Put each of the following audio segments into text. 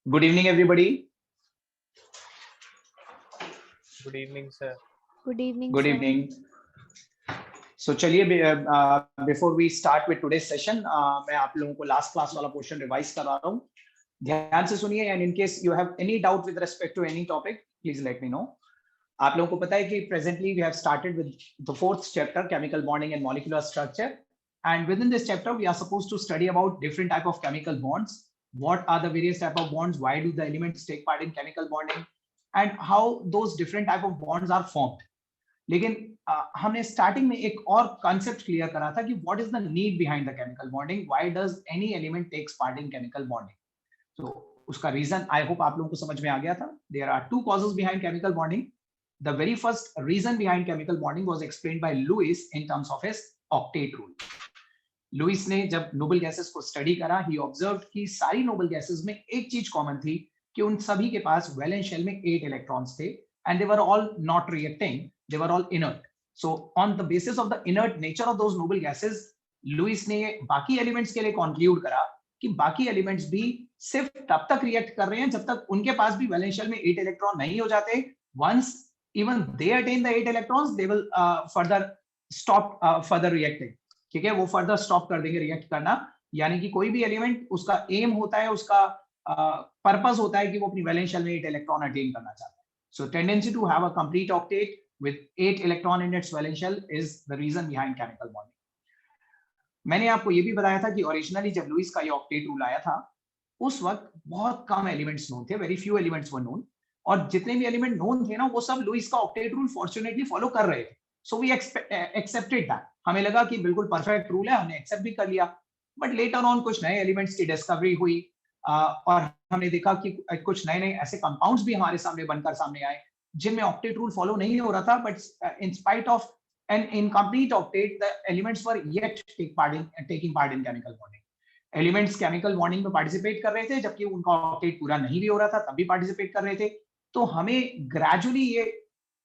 Good evening, everybody. Good evening, sir. Good evening, Good sir. evening. So चलिए before we start with today's session, मैं आप लोगों को last class वाला portion revise करा रहा हूँ. ध्यान से सुनिए and in case you have any doubt with respect to any topic, please let me know. आप लोगों को पता है कि presently we have started with the fourth chapter, chemical bonding and molecular structure. And within this chapter, we are supposed to study about different type of chemical bonds. What are the various type of bonds? Why do the elements take part in chemical bonding? And how those different type of bonds are formed. लेकिन हमने starting में एक और concept clear करा था कि what is the need behind the chemical bonding, why does any element takes part in chemical bonding. तो उसका रीजन आई होप आप लोगों को समझ में आ गया था. There are two causes behind chemical bonding. The very first reason behind chemical bonding was explained by Lewis in terms of his octet rule. Lewis ने जब नोबल गैसेस को स्टडी करा, ही ऑब्जर्व्ड कि सारी नोबल गैसेस में एक चीज common थी कि उन सभी के पास वैलेंस शेल में 8 इलेक्ट्रॉन्स थे and they were all not reacting, they were all inert. So on the basis of the inert nature of those noble gases, Lewis ने बाकी एलिमेंट्स के लिए कंक्लूड करा कि बाकी एलिमेंट्स भी सिर्फ तब तक रिएक्ट कर रहे हैं जब तक उनके पास भी वैलेंस शेल में 8 इलेक्ट्रॉन नहीं हो जाते. Once even they attain the 8 electrons, they will further stop further reacting. ठीक है, वो फर्दर स्टॉप कर देंगे रिएक्ट करना. यानी कि कोई भी एलिमेंट, उसका एम होता है, उसका पर्पस होता है कि वो अपनी वैलेंस शेल में 8 इलेक्ट्रॉन अटेन करना चाहता है. So tendency to have a complete octet with 8 electron in its valence shell is the reason behind chemical bonding. मैंने आपको ये भी बताया था कि ओरिजिनली जब लुइस का ये ऑक्टेट रूल आया था, उस वक्त बहुत कम एलिमेंट्स नोन थे, very few elements were known. और जितने भी एलिमेंट नोन थे ना, वो सब लुइस का ऑक्टेट रूल फॉर्चुनेटली फॉलो कर रहे थे. So we accepted that. हमें लगा कि बिल्कुल परफेक्ट रूल है, हमने एक्सेप्ट भी कर लिया. बट लेटर ऑन कुछ नए एलिमेंट्स की डिस्कवरी हुई और हमने देखा कि कुछ नए नए ऐसे कंपाउंड्स भी हमारे सामने बनकर सामने आए जिनमें ऑक्टेट रूल फॉलो नहीं हो रहा था. But in spite of an incomplete octet, the elements were yet taking part in chemical bonding. Elements chemical bonding में participate कर रहे थे, जबकि उनका octet पूरा नहीं भी हो रहा था, तब भी participate कर रहे थे. तो हमें gradually ये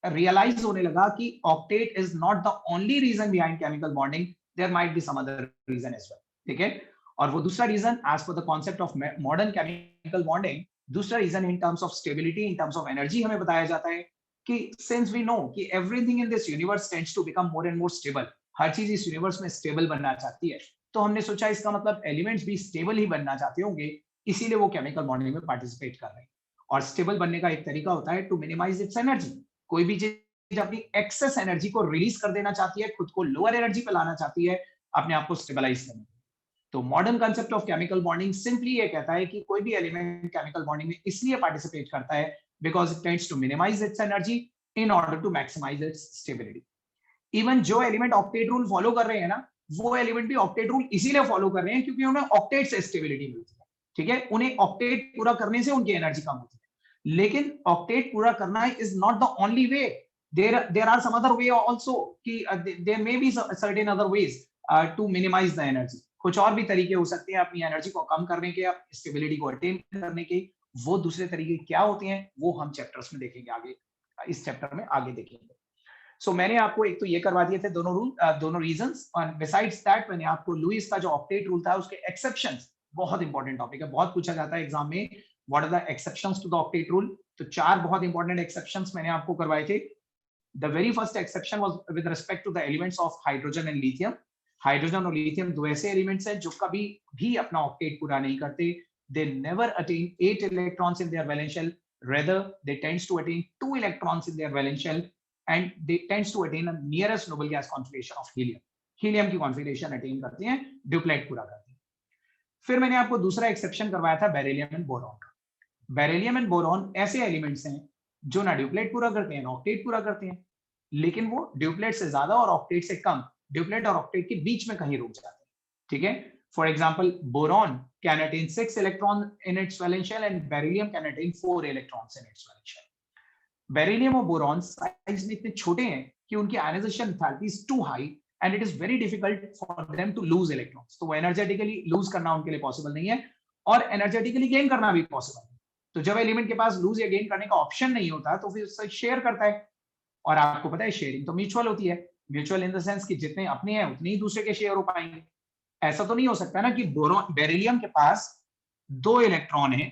realize होने लगा कि octet is not the only reason behind chemical bonding. There might be some other reason as well. ठीक है, और वो दूसरा reason as per the concept of modern chemical bonding, दूसरा reason in terms of stability, in terms of energy हमें बताया जाता है कि सिंस वी नो कि everything in this universe tends to become more and more stable, हर चीज इस यूनिवर्स में स्टेबल बनना चाहती है. तो हमने सोचा इसका मतलब एलिमेंट्स भी स्टेबल ही बनना चाहते होंगे, इसीलिए वो केमिकल बॉन्डिंग में पार्टिसिपेट कर रहे हैं. और स्टेबल बनने का एक तरीका होता है टू मिनिमाइज इट्स एनर्जी. कोई भी चीज अपनी एक्सेस एनर्जी को रिलीज कर देना चाहती है, खुद को लोअर एनर्जी पे लाना चाहती है, अपने आप को स्टेबलाइज करने. तो modern concept of chemical bonding simply ये कहता है कि कोई भी एलिमेंट केमिकल बॉन्डिंग में इसलिए पार्टिसिपेट करता है because it tends to minimise its energy in order to maximise its stability. Even जो एलिमेंट ऑक्टेट रूल फॉलो कर रहे हैं ना, वो एलिमेंट भी ऑक्टेट रूल इसीलिए फॉलो कर रहे हैं क्योंकि उन्हें ऑक्टेट से स्टेबिलिटी मिलती है. ठीक है, उन्हें ऑक्टेट पूरा करने से उनकी एनर्जी कम होती है. लेकिन ऑक्टेट पूरा करना is not the only way. There are some other way also कि there may be certain other ways to minimise the energy. कुछ और भी तरीके हो सकते हैं अपनी एनर्जी को कम करने के, स्टेबिलिटी को अटेन करने के. वो दूसरे तरीके क्या होते हैं वो हम चैप्टर्स में देखेंगे, आगे इस चैप्टर में आगे देखेंगे. सो मैंने आपको एक तो ये करवा दिए थे दोनों रूल, दोनों रीजंस. और बिसाइड्स दैट मैंने आपको लुइस का जो ऑक्टेट रूल था उसके एक्सेप्शंस, बहुत इंपॉर्टेंट टॉपिक है, बहुत पूछा जाता है एग्जाम में, what are the exceptions to the octet rule. तो 4 बहुत इंपॉर्टेंट एक्सेप्शंस मैंने आपको करवाए थे. The very first exception was with respect to the elements of hydrogen and lithium. Hydrogen और लिथियम दो ऐसे एलिमेंट्स हैं जो कभी भी अपना ऑक्टेट पूरा नहीं करते. They never attain 8 electrons in their valence shell, rather they tends to attain 2 electrons in their valence shell and they tends to attain a nearest noble gas configuration of helium. Helium की configuration attain करते हैं, duplet पूरा करते हैं. फिर मैंने आपको दूसरा एक्सेप्शन करवाया था बेरिलियम एंड बोरॉन का. बेरिलियम एंड बोरॉन ऐसे एलिमेंट्स हैं जो ना ड्यूप्लेट पूरा करते हैं ना ऑक्टेट पूरा करते हैं, लेकिन वो ड्यूप्लेट से ज्यादा और ऑक्टेट से कम, ड्यूप्लेट और ऑक्टेट के बीच में कहीं रुक जाते हैं. ठीक है, for example boron can attain 6 electron in its valence shell and beryllium can attain 4 electrons in its valence shell. Beryllium और बोरॉन साइज में इतने छोटे हैं कि उनकी ionisation enthalpy is too high and it is very difficult for them to lose electrons. तो वो energetically loose करना उनके लिए पॉसिबल नहीं है और एनर्जेटिकली गेन करना भी पॉसिबल नहीं. तो जब एलिमेंट के पास लूज या गेन करने का ऑप्शन नहीं होता तो फिर उससे शेयर करता है. और आपको पता है शेयरिंग तो म्यूचुअल होती है. म्यूचुअल इन द सेंस कि जितने अपने हैं उतने ही दूसरे के शेयर हो पाएंगे. ऐसा तो नहीं हो सकता ना कि बेरिलियम के पास 2 इलेक्ट्रॉन है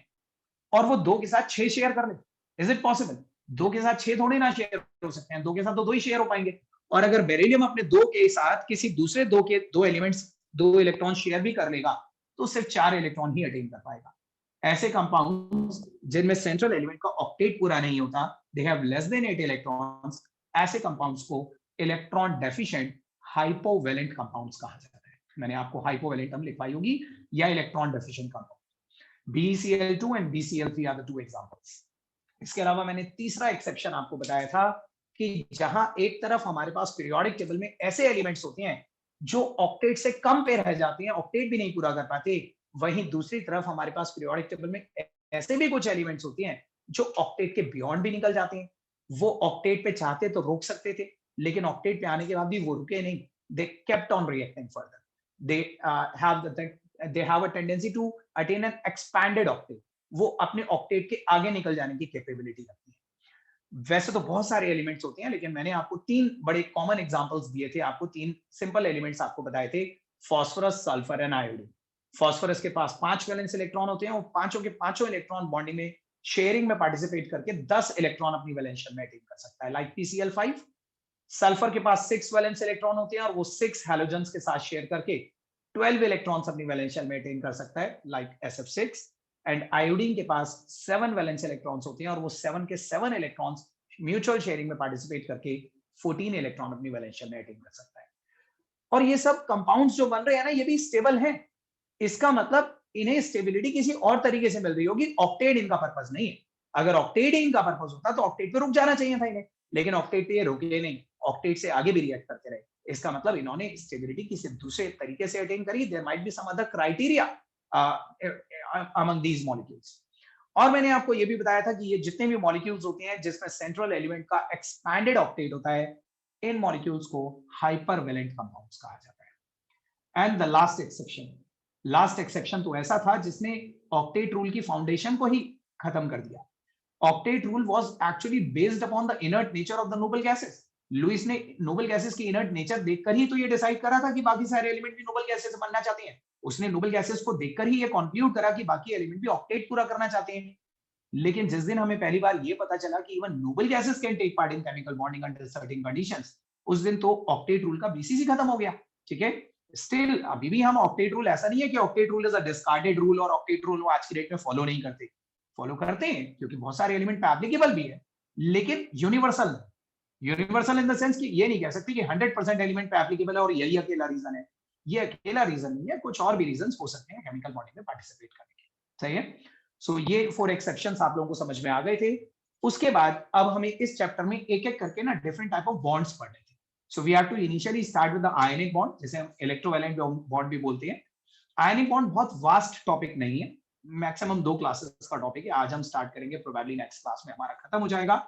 और वो 2 के साथ 6 शेयर कर ले? Is it possible? 2 के साथ 6 थोड़ी ना शेयर हो सकते हैं, 2 के साथ तो 2 ही शेयर हो पाएंगे। और अगर बेरिलियम अपने 2 के साथ किसी दूसरे 2 के 2 एलिमेंट्स 2 इलेक्ट्रॉन शेयर भी कर लेगा तो सिर्फ 4 इलेक्ट्रॉन ही अटेन कर पाएगा। ऐसे कंपाउंड्स जिनमें सेंट्रल एलिमेंट का ऑक्टेट पूरा नहीं होता, they have less than 8 electrons, ऐसे कंपाउंड्स को इलेक्ट्रॉन डेफिशिएंट हाइपोवैलेंट कंपाउंड्स कहा जाता है। मैंने आपको हाइपोवैलेंट टर्म लिखवाई होगी, या electron deficient compound. BeCl2 and BCl3 are the 2 examples. इसके अलावा मैंने तीसरा एक्सेप्शन आपको बताया था कि जहां एक तरफ हमारे पास पीरियोडिक टेबल में ऐसे एलिमेंट्स होते हैं जो ऑक्टेट से कम पे रह जाते हैं, ऑक्टेट भी नहीं पूरा कर पाते, वहीं दूसरी तरफ हमारे पास पीरियोडिक टेबल में ऐसे भी कुछ एलिमेंट्स होते हैं जो ऑक्टेट के बियॉन्ड भी निकल जाते हैं। वो ऑक्टेट पे चाहते तो रोक सकते थे, लेकिन ऑक्टेट पे आने के बाद भी वो रुके नहीं, they kept on reacting further, they have a tendency to attain an expanded octet, वो अपने ऑक्टेट के आगे निकल जाने की कैपेबिलिटी रखती है। वैसे तो बहुत सारे एलिमेंट्स होते हैं, लेकिन मैंने आपको 3 बड़े कॉमन एग्जांपल्स दिए थे, आपको 3 सिंपल एलिमेंट्स आपको बताए थे, phosphorus, sulphur and iodine. Phosphorus के पास 5 वैलेंस इलेक्ट्रॉन होते हैं, और पांचों के पांचों इलेक्ट्रॉन बॉन्डिंग में शेयरिंग में पार्टिसिपेट करके 10 इलेक्ट्रॉन अपनी वैलेंस शेल में अटेन कर सकता है, लाइक PCl5। सल्फर के पास 6 वैलेंस इलेक्ट्रॉन होते हैं और वो 6 हैलोजेंस के साथ शेयर करके 12 इलेक्ट्रॉन्स अपनी वैलेंस शेल में अटेन कर सकता है, लाइक SF6। एंड आयोडीन के पास 7 वैलेंस इलेक्ट्रॉन्स होते हैं और वो 7 के 7 इलेक्ट्रॉन्स म्यूचुअल शेयरिंग में पार्टिसिपेट करके 14 इलेक्ट्रॉन अपनी वैलेंस शेल में अटेन कर सकता है। और ये सब कंपाउंड्स जो बन रहे हैं ना, ये भी स्टेबल हैं। इसका मतलब इन्हें स्टेबिलिटी किसी और तरीके से मिल रही होगी, ऑक्टेट इनका पर्पस नहीं है। अगर ऑक्टेट ही इनका पर्पस होता तो ऑक्टेट पे रुक जाना चाहिए था इन्हें, लेकिन ऑक्टेट पे ये रुके नहीं, ऑक्टेट से आगे भी रिएक्ट करते रहे। इसका मतलब इन्होंने स्टेबिलिटी किसी दूसरे तरीके से अटेन करी। There might be some other criteria among these molecules. और मैंने आपको ये भी बताया था कि ये जितने भी मॉलिक्यूल्स होते हैं जिसमें सेंट्रल एलिमेंट का एक्सपैंडेड ऑक्टेट होता है, इन मॉलिक्यूल्स को हाइपरवैलेंट कंपाउंड्स कहा जाता है। एंड द लास्ट एक्सेप्शन तो ऐसा था जिसने ऑक्टेट रूल की फाउंडेशन को ही खत्म कर दिया। Octet rule was actually based upon the inert nature of the noble gases. Lewis ने नोबल गैसेस की इनर्ट नेचर देखकर ही तो ये डिसाइड करा था कि बाकी सारे एलिमेंट भी नोबल गैसेस बनना चाहते हैं। उसने नोबल गैसेस को देखकर ही ये कंक्लूड करा कि बाकी एलिमेंट भी ऑक्टेट पूरा करना चाहते हैं। लेकिन जिस दिन हमें पहली बार ये पता चला कि even noble gases can take part in chemical bonding under certain conditions, उस दिन तो ऑक्टेट रूल का BCC खत्म हो गया। ठीक है, स्टिल अभी भी हम ऑक्टेट रूल, ऐसा नहीं है कि octet rule is a discarded rule और ऑक्टेट रूल आज की डेट में फॉलो नहीं करते, फॉलो करते हैं क्योंकि बहुत सारे एलिमेंट पे एप्लीकेबल भी है, लेकिन universal universal in the sense कि ये नहीं कह सकते कि 100% एलिमेंट पे एप्लीकेबल है और यही अकेला रीजन है। ये अकेला रीजन नहीं है, कुछ और भी रीजंस हो सकते हैं केमिकल बॉन्डिंग में पार्टिसिपेट करने के। सही है। सो ये 4 एक्सेप्शंस आप लोगों को समझ में आ गए थे। उसके बाद अब हमें इस चैप्टर में एक एक करके ना डिफरेंट टाइप ऑफ बॉन्ड्स पढ़ने थे। So we have to initially start with the ionic bond, जिसे हम इलेक्ट्रोवैलेंट बॉन्ड भी बोलते हैं। आयनिक बॉन्ड बहुत वास्ट टॉपिक नहीं है, मैक्सिमम 2 क्लासेस का टॉपिक है। आज हम स्टार्ट करेंगे, प्रोबेबली नेक्स्ट क्लास में हमारा खत्म हो जाएगा।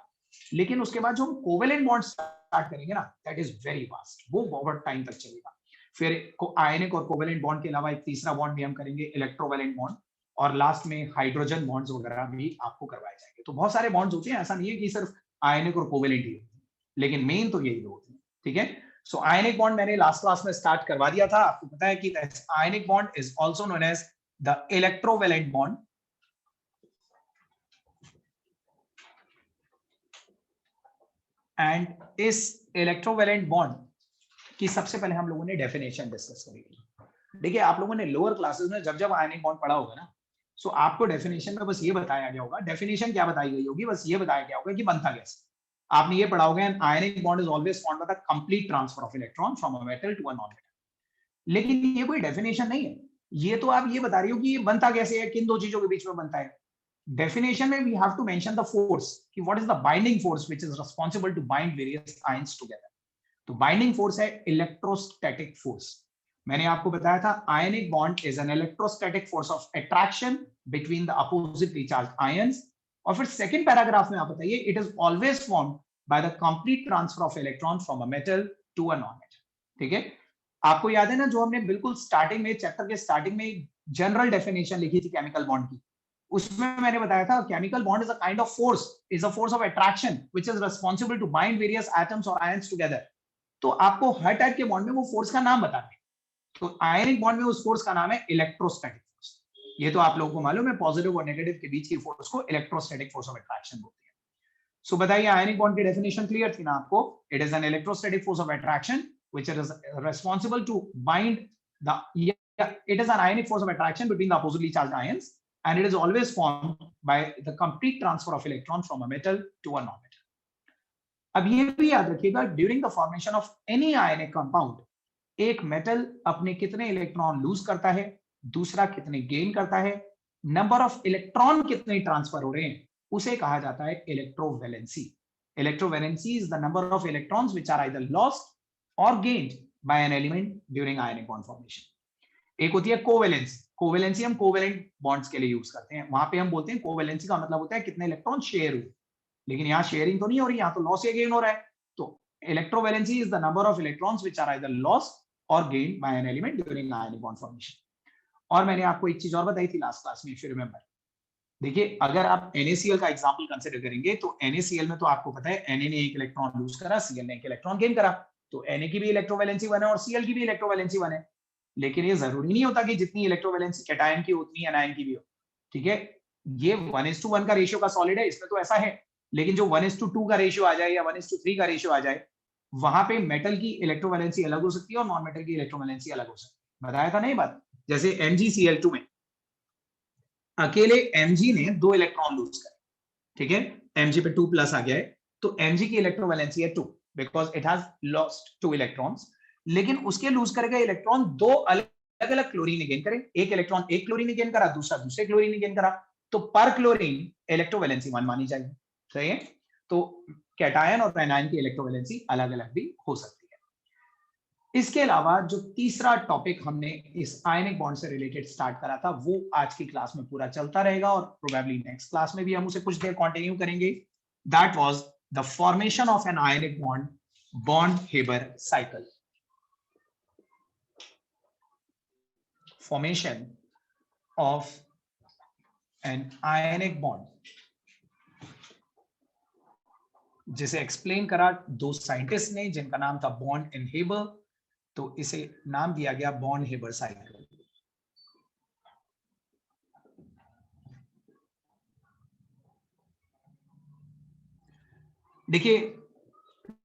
लेकिन उसके बाद जो हम कोवेलेंट बॉन्ड स्टार्ट करेंगे ना, दैट इज वेरी वास्ट, वो बहुत टाइम तक चलेगा। फिर आयनिक और कोवेलेंट बॉन्ड के अलावा एक तीसरा बॉन्ड भी हम करेंगे, इलेक्ट्रोवैलेंट बॉन्ड, और लास्ट में हाइड्रोजन बॉन्ड्स वगैरह भी आपको करवाए जाएंगे। तो बहुत सारे बॉन्ड्स होते हैं, ऐसा नहीं है कि सिर्फ आयनिक और कोवेलेंट ही होते हैं, लेकिन मेन तो यही दो होते हैं। ठीक है, सो आयनिक बॉन्ड मैंने लास्ट क्लास में स्टार्ट करवा दिया था। आपको पता है कि ionic bond is also known as the electrovalent bond. And इस इलेक्ट्रोवैलेंट बॉन्ड की सबसे पहले हम लोगों ने डेफिनेशन डिस्कस करी। देखिए, आप लोगों ने लोअर क्लासेस में जब आयनिक बॉन्ड पढ़ा होगा ना, सो आपको डेफिनेशन में बस ये बताया गया होगा, डेफिनेशन क्या बताई गई होगी, बस ये बताया गया होगा कि बनता कैसे। आपने ये पढ़ा होगा, an ionic bond is always formed by the complete transfer of electron from a metal to a non metal. लेकिन ये कोई डेफिनेशन नहीं है, ये तो आप ये बता रही हो कि ये बनता कैसे है, किन दो चीजों के बीच में बनता है। डेफिनेशन में we have to mention the force, कि what is the binding force which is responsible to bind various ions together. तो बाइंडिंग फोर्स है इलेक्ट्रोस्टैटिक फोर्स। मैंने आपको बताया था ionic bond is an electrostatic force of attraction between the oppositely charged ions. और फिर second paragraph में आप बताइए, it is always formed by the complete transfer of electron from a metal to a non metal. ठीक है, आपको याद है ना, जो हमने बिल्कुल स्टार्टिंग में, चैप्टर के स्टार्टिंग में जनरल डेफिनेशन लिखी थी केमिकल बॉन्ड की, उसमें मैंने बताया था chemical bond is a kind of force, is a force of attraction which is responsible to bind various atoms और आयंस टुगेदर। तो आपको हर टाइप के बॉन्ड में वो फोर्स का नाम बताना है। तो आयनिक बॉन्ड में उस फोर्स का नाम है इलेक्ट्रोस्टैटिक फोर्स। ये तो आप लोगों को मालूम है, पॉजिटिव और नेगेटिव के बीच की फोर्स को इलेक्ट्रोस्टैटिक फोर्स ऑफ अट्रैक्शन बोलते हैं। सो बताइए, आयनिक बॉन्ड की डेफिनेशन क्लियर थी ना आपको? It is an electrostatic force of attraction which is responsible to bind the, it is an ionic force of attraction between the oppositely charged ions, and it is always formed by the complete transfer of electron from a metal to a non-metal. अब ये भी याद रखिएगा, during the formation of any ionic compound, एक metal अपने कितने electron lose करता है, दूसरा कितने गेन करता है, नंबर ऑफ इलेक्ट्रॉन कितने ट्रांसफर हो रहे हैं, उसे कहा जाता है electrovalency. Electrovalency is the number of electrons which are either lost और gained by an element during ionic bond formation. एक होती है कोवेलेंस। कोवेलेंसी हम कोवेलेंट बॉन्ड्स के लिए यूज करते हैं, वहां पे हम बोलते हैं कोवेलेंसी का मतलब होता है कितने इलेक्ट्रॉन शेयर हुए, लेकिन यहाँ शेयरिंग तो नहीं हो रही, यहाँ तो लॉस या गेन हो रहा है। तो electrovalency is the number of electrons which are either lost और gained by an element during ionic bond formation. और मैंने आपको एक चीज और बताई थी लास्ट क्लास में, इफ यू रिमेंबर। देखिए, अगर आप NaCl का एग्जांपल कंसीडर करेंगे तो NaCl में तो आपको पता है Na ने एक इलेक्ट्रॉन लूज करा, Cl ने एक इलेक्ट्रॉन गेन करा, तो Na की भी इलेक्ट्रोवैलेंसी 1 है और Cl की भी इलेक्ट्रोवैलेंसी 1 है। लेकिन ये जरूरी नहीं होता कि जितनी इलेक्ट्रोवैलेंसी कैटायन की उतनी एनायन की भी हो, ठीक है? ये 1:1 का रेशियो का सॉलिड है, इसमें तो ऐसा है। लेकिन जो 1:2 का रेशियो आ जाए या 1:3 का रेशियो आ जाए, वहां पे मेटल की इलेक्ट्रोवैलेंसी अलग हो सकती है और नॉन मेटल की इलेक्ट्रोवैलेंसी अलग हो सकती है। बताया था नहीं बात? जैसे MgCl2 में अकेले Mg ने 2 इलेक्ट्रॉन लूज करे, ठीक है? Mg पे 2+ आ गया है, तो Mg की इलेक्ट्रोवैलेंसी है 2 because it has lost 2 electrons. लेकिन उसके लूज करे गए इलेक्ट्रॉन 2 अलग अलग क्लोरीन ने गेन करे। एक इलेक्ट्रॉन एक क्लोरीन ने गेन करा, दूसरा दूसरे क्लोरीन ने गेन करा, तो पर क्लोरीन इलेक्ट्रोवैलेंसी 1 मानी जाएगी। सही है? तो कैटायन और एनायन की इलेक्ट्रोवैलेंसी अलग अलग भी हो सकती है। इसके अलावा जो तीसरा टॉपिक हमने इस आयनिक बॉन्ड से रिलेटेड स्टार्ट करा था, वो आज की क्लास में पूरा चलता रहेगा और प्रोबेबली नेक्स्ट क्लास में भी हम उसे कुछ देर कंटिन्यू करेंगे। That was the formation of N ionic bond, bond-Haber cycle. formation of an ionic bond, जिसे एक्सप्लेन करा 2 साइंटिस्ट ने जिनका नाम था बॉन्ड एंड हेबर, तो इसे नाम दिया गया बॉन्ड-हेबर साइकिल। देखिए,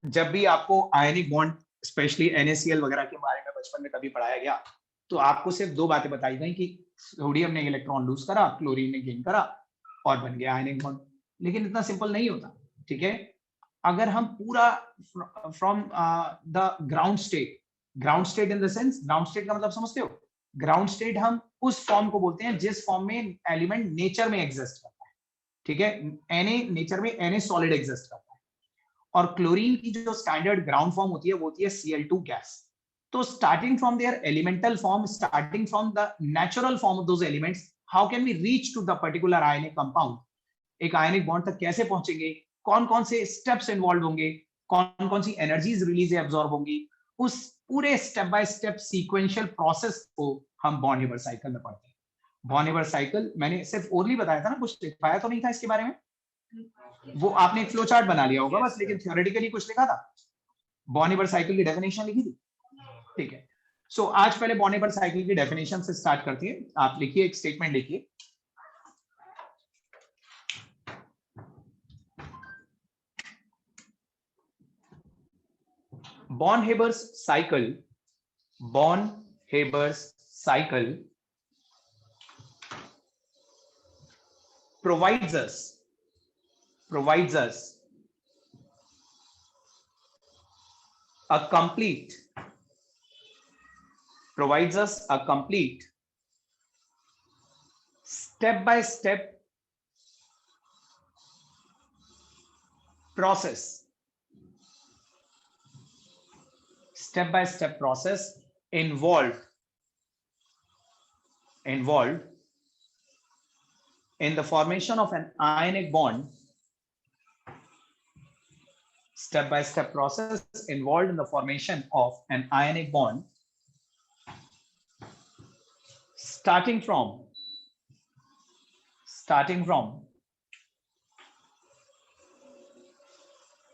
जब भी आपको आयनिक बॉन्ड स्पेशली NaCl वगैरह के बारे में बचपन में कभी पढ़ाया गया, तो आपको सिर्फ 2 बातें बताई गई कि सोडियम ने इलेक्ट्रॉन लूज करा, क्लोरीन ने गेन करा और बन गया आयनिक बॉन्ड। लेकिन इतना सिंपल नहीं होता, ठीक है? अगर हम पूरा from the ground state in the sense, ground state का मतलब समझते हो? ग्राउंड स्टेट हम उस फॉर्म को बोलते हैं जिस फॉर्म में एलिमेंट नेचर में एग्जिस्ट करता है, ठीक है? Na नेचर में Na सॉलिड एग्जिस्ट करता है, और क्लोरीन की जो स्टैंडर्ड ग्राउंड फॉर्म होती है वो होती है Cl2 गैस। तो starting from their elemental form, starting from the natural form of those elements, how can we reach to the particular ionic compound? एक आयनिक बॉन्ड तक कैसे पहुंचेंगे, कौन कौन से स्टेप्स इन्वॉल्व होंगे, कौन कौन सी एनर्जीज रिलीज एब्जॉर्ब होंगी, उस पूरे step by step sequential process को हम बॉन्ड-हेबर साइकिल में पढ़ते हैं। बॉन्ड-हेबर साइकिल मैंने सिर्फ ओरली बताया था ना, कुछ लिखाया तो नहीं था इसके बारे में? वो आपने एक फ्लो चार्ट बना लिया होगा बस, लेकिन थ्योरेटिकली कुछ लिखा था? बॉन्ड-हेबर साइकिल की डेफिनेशन लिखी थी, ठीक है? सो आज पहले बॉन्ड-हेबर साइकिल की डेफिनेशन से स्टार्ट करते हैं। आप लिखिए, एक स्टेटमेंट लिखिए। Born-Haber's cycle provides us a complete step-by-step process involved in the formation of an ionic bond. Step-by-step process involved in the formation of an ionic bond, starting from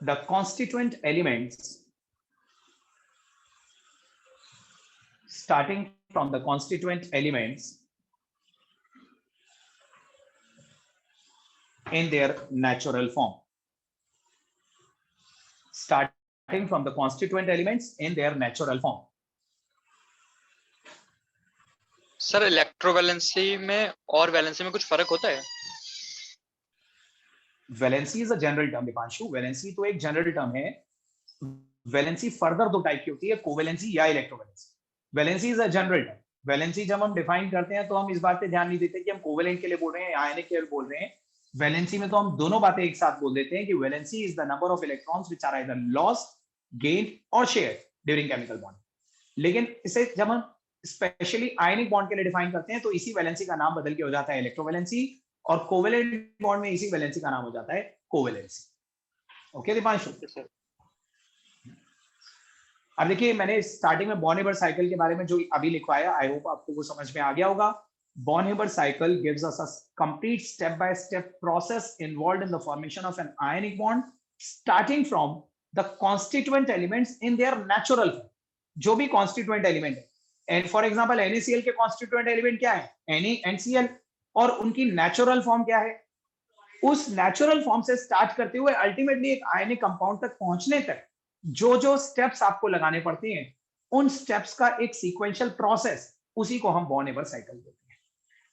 the constituent elements, in their natural form. Starting from the constituent elements in their natural form. Sir electrovalency में और valency में कुछ फर्क होता है? Valency is a general term Deepanshu, valency तो एक general term है। वैलेंसी फर्दर दो टाइप की होती है, कोवैलेंसी या electrovalency. Valency is a general term. Valency जब हम डिफाइन करते हैं तो हम इस बात पे ध्यान नहीं देते कि हम कोवैलेंट के लिए बोल रहे हैं या आयनिक के लिए बोल रहे हैं। वैलेंसी में तो हम दोनों बातें एक साथ बोल देते हैं कि valency is the number of electrons which are either lost, gained और शेयर ड्यूरिंग केमिकल बॉन्ड। लेकिन इसे जब हम स्पेशली आयनिक बॉन्ड के लिए डिफाइन करते हैं तो इसी वैलेंसी का नाम बदल के हो जाता है इलेक्ट्रोवैलेंसी, और कोवैलेंट बॉन्ड में इसी वैलेंसी का नाम हो जाता है कोवैलेंसी। ओके दीपांशु? अब देखिए, मैंने स्टार्टिंग में बॉर्न-हेबर्ट साइकिल के बारे में जो अभी लिखवाया, आई होप आपको वो समझ में आ गया होगा। Born-Herbert cycle gives us a complete step by step process involved in the formation of N ionic bond starting from the constituent elements in their natural form. जो भी कॉन्स्टिट्यूएंट एलिमेंट है, एंड फॉर एग्जांपल NaCl के constituent element क्या है? NaNCl, और उनकी natural form क्या है? उस नेचुरल फॉर्म से स्टार्ट करते हुए अल्टीमेटली एक आयनिक कंपाउंड तक पहुंचने तक जो जो स्टेप्स आपको लगाने पड़ते हैं, उन स्टेप्स का एक सीक्वेंशियल प्रोसेस, उसी को हम बॉर्न-हेबर्ट साइकिल कहते हैं।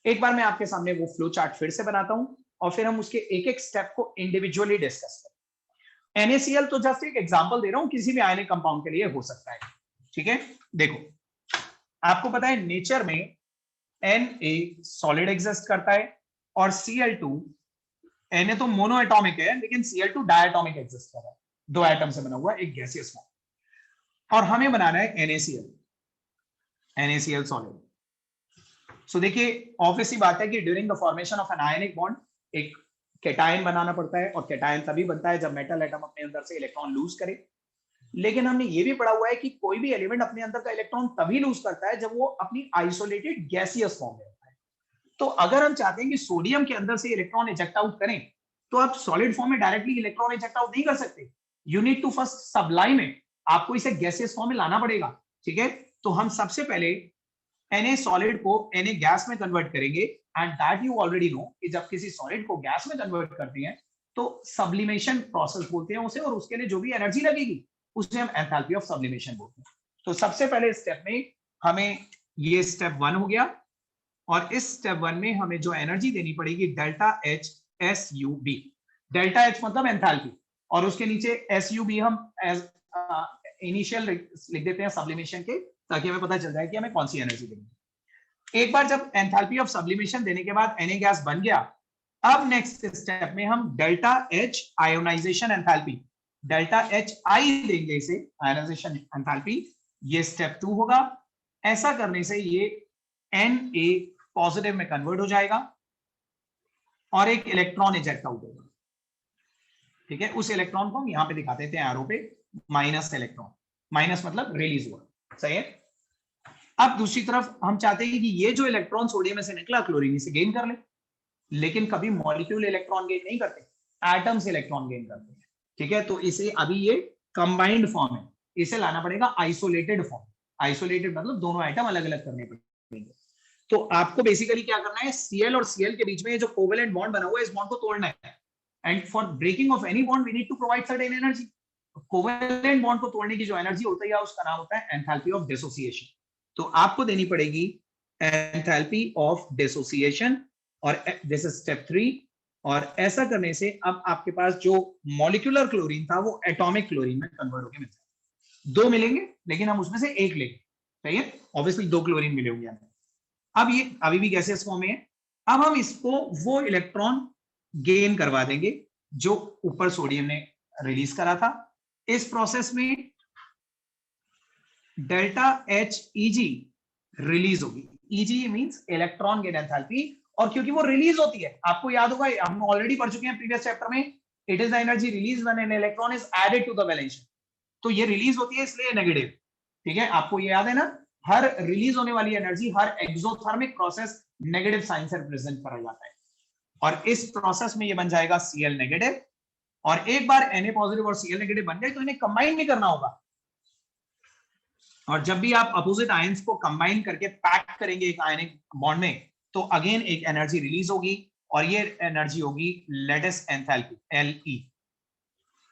एक बार मैं आपके सामने वो फ्लो चार्ट फिर से बनाता हूं और फिर हम उसके एक एक स्टेप को इंडिविजुअली डिस्कस करें। NaCl तो जस्ट एक एग्जांपल दे रहा हूं, किसी भी आयनिक कंपाउंड के लिए हो सकता है। ठीक है, देखो आपको पता है नेचर में Na सॉलिड एग्जिस्ट करता है और Cl2, Na तो मोनो एटॉमिक है लेकिन Cl2 डायटॉमिक एग्जिस्ट कर रहा है, दो एटम से बना हुआ एक गैसियस फॉर्म, और हमें बनाना है NaCl सॉलिड। सो देखिए, ऑब्वियसली बात है कि during the formation of N ionic bond एक कैटायन बनाना पड़ता है, और कैटायन तभी बनता है जब मेटल एटम अपने अंदर से इलेक्ट्रॉन लूज करे। लेकिन हमने ये भी पढ़ा हुआ है कि कोई भी एलिमेंट अपने अंदर का इलेक्ट्रॉन तभी लूज करता है जब वो अपनी आइसोलेटेड गैसियस फॉर्म में होता है। तो अगर हम चाहते हैं कि सोडियम के अंदर से इलेक्ट्रॉन इजेक्ट आउट करें, तो आप सॉलिड फॉर्म में डायरेक्टली इलेक्ट्रॉन इजेक्ट आउट नहीं कर सकते। You need to first sublime it, आपको इसे गैसियस फॉर्म में लाना पड़ेगा। ठीक है, तो हम सबसे पहले Na सॉलिड को Na गैस में कन्वर्ट करेंगे, and that you already know कि जब किसी सॉलिड को गैस में कन्वर्ट करते हैं तो सब्लिमेशन प्रोसेस बोलते हैं उसे, और उसके लिए जो भी एनर्जी लगेगी उसे हम एंथैल्पी ऑफ सब्लिमेशन बोलते हैं। तो सबसे पहले स्टेप में हमें, ये स्टेप 1 हो गया, और इस स्टेप 1 में हमें जो एनर्जी देनी पड़ेगी delta H SUB। Delta H मतलब एंथैल्पी, और उसके नीचे SUB हम एज इनिशियल लिख देते हैं सब्लिमेशन के, ताकि हमें पता चल जाए कि हमें कौन सी एनर्जी देनी है। एक बार जब एंथैल्पी ऑफ सब्लिमेशन देने के बाद Na गैस बन गया, अब नेक्स्ट स्टेप में हम delta H ionisation enthalpy, delta HI देंगे इसे, आयोनाइजेशन एंथैल्पी। ये स्टेप 2 होगा। ऐसा करने से ये Na पॉजिटिव में कन्वर्ट हो जाएगा और एक इलेक्ट्रॉन इजेक्ट आउट होगा। ठीक है, उस इलेक्ट्रॉन को हम यहां पे दिखा देते हैं एरो पे, माइनस इलेक्ट्रॉन, माइनस मतलब रिलीज हुआ। सही है। अब दूसरी तरफ हम चाहते हैं कि ये जो इलेक्ट्रॉन सोडियम में से निकला क्लोरीन से गेन कर ले, लेकिन कभी मॉलिक्यूल इलेक्ट्रॉन गेन नहीं करते, एटम से इलेक्ट्रॉन गेन करते हैं। ठीक है, तो इसे अभी ये कंबाइंड फॉर्म है, इसे लाना पड़ेगा आइसोलेटेड फॉर्म। आइसोलेटेड मतलब दोनों एटम अलग अलग करने पड़ेंगे। तो आपको बेसिकली क्या करना है, Cl और Cl के बीच में ये जो कोवेलेंट बॉन्ड बना हुआ है, इस बॉन्ड को तोड़ना है, and for breaking of any bond we need to provide certain energy. Covalent bond को तोड़ने की जो एनर्जी होती है उसका नाम होता है एंथैल्पी ऑफ डिसोसिएशन। तो आपको देनी पड़ेगी एंथैल्पी ऑफ डिसोसिएशन, और दिस इज स्टेप 3। और ऐसा करने से अब आपके पास जो मॉलिक्यूलर क्लोरीन था वो एटॉमिक क्लोरीन में कन्वर्ट होकर मिलता है। दो मिलेंगे लेकिन हम उसमें से एक लेंगे। सही है, ऑब्वियसली दो क्लोरीन मिले होंगे हमें। अब ये अभी भी गैसियस फॉर्म में है। अब हम इसको वो इलेक्ट्रॉन गेन करवा देंगे जो ऊपर सोडियम ने रिलीज करा था। इस प्रोसेस में डेल्टा H Eg रिलीज होगी। Eg means electron gain enthalpy, और क्योंकि वो रिलीज होती है, आपको याद होगा हम ऑलरेडी पढ़ चुके हैं प्रीवियस चैप्टर में, it is the energy release when an electron is added to the valence shell. तो ये रिलीज होती है इसलिए नेगेटिव। ठीक है, आपको ये याद है ना, हर रिलीज होने वाली एनर्जी हर एक्सोथर्मिक प्रोसेस नेगेटिव साइन से रिप्रेजेंट करा जाता है, और इस प्रोसेस में ये बन जाएगा Cl नेगेटिव। और एक बार Na पॉजिटिव और Cl नेगेटिव बन गए तो इन्हें कंबाइन नहीं करना होगा, और जब भी आप अपोजिट आयंस को कंबाइन करके पैक करेंगे एक आयनिक बॉन्ड में, तो अगेन एक एनर्जी रिलीज होगी, और ये एनर्जी होगी लेटेस्ट एंथैल्पी, LE,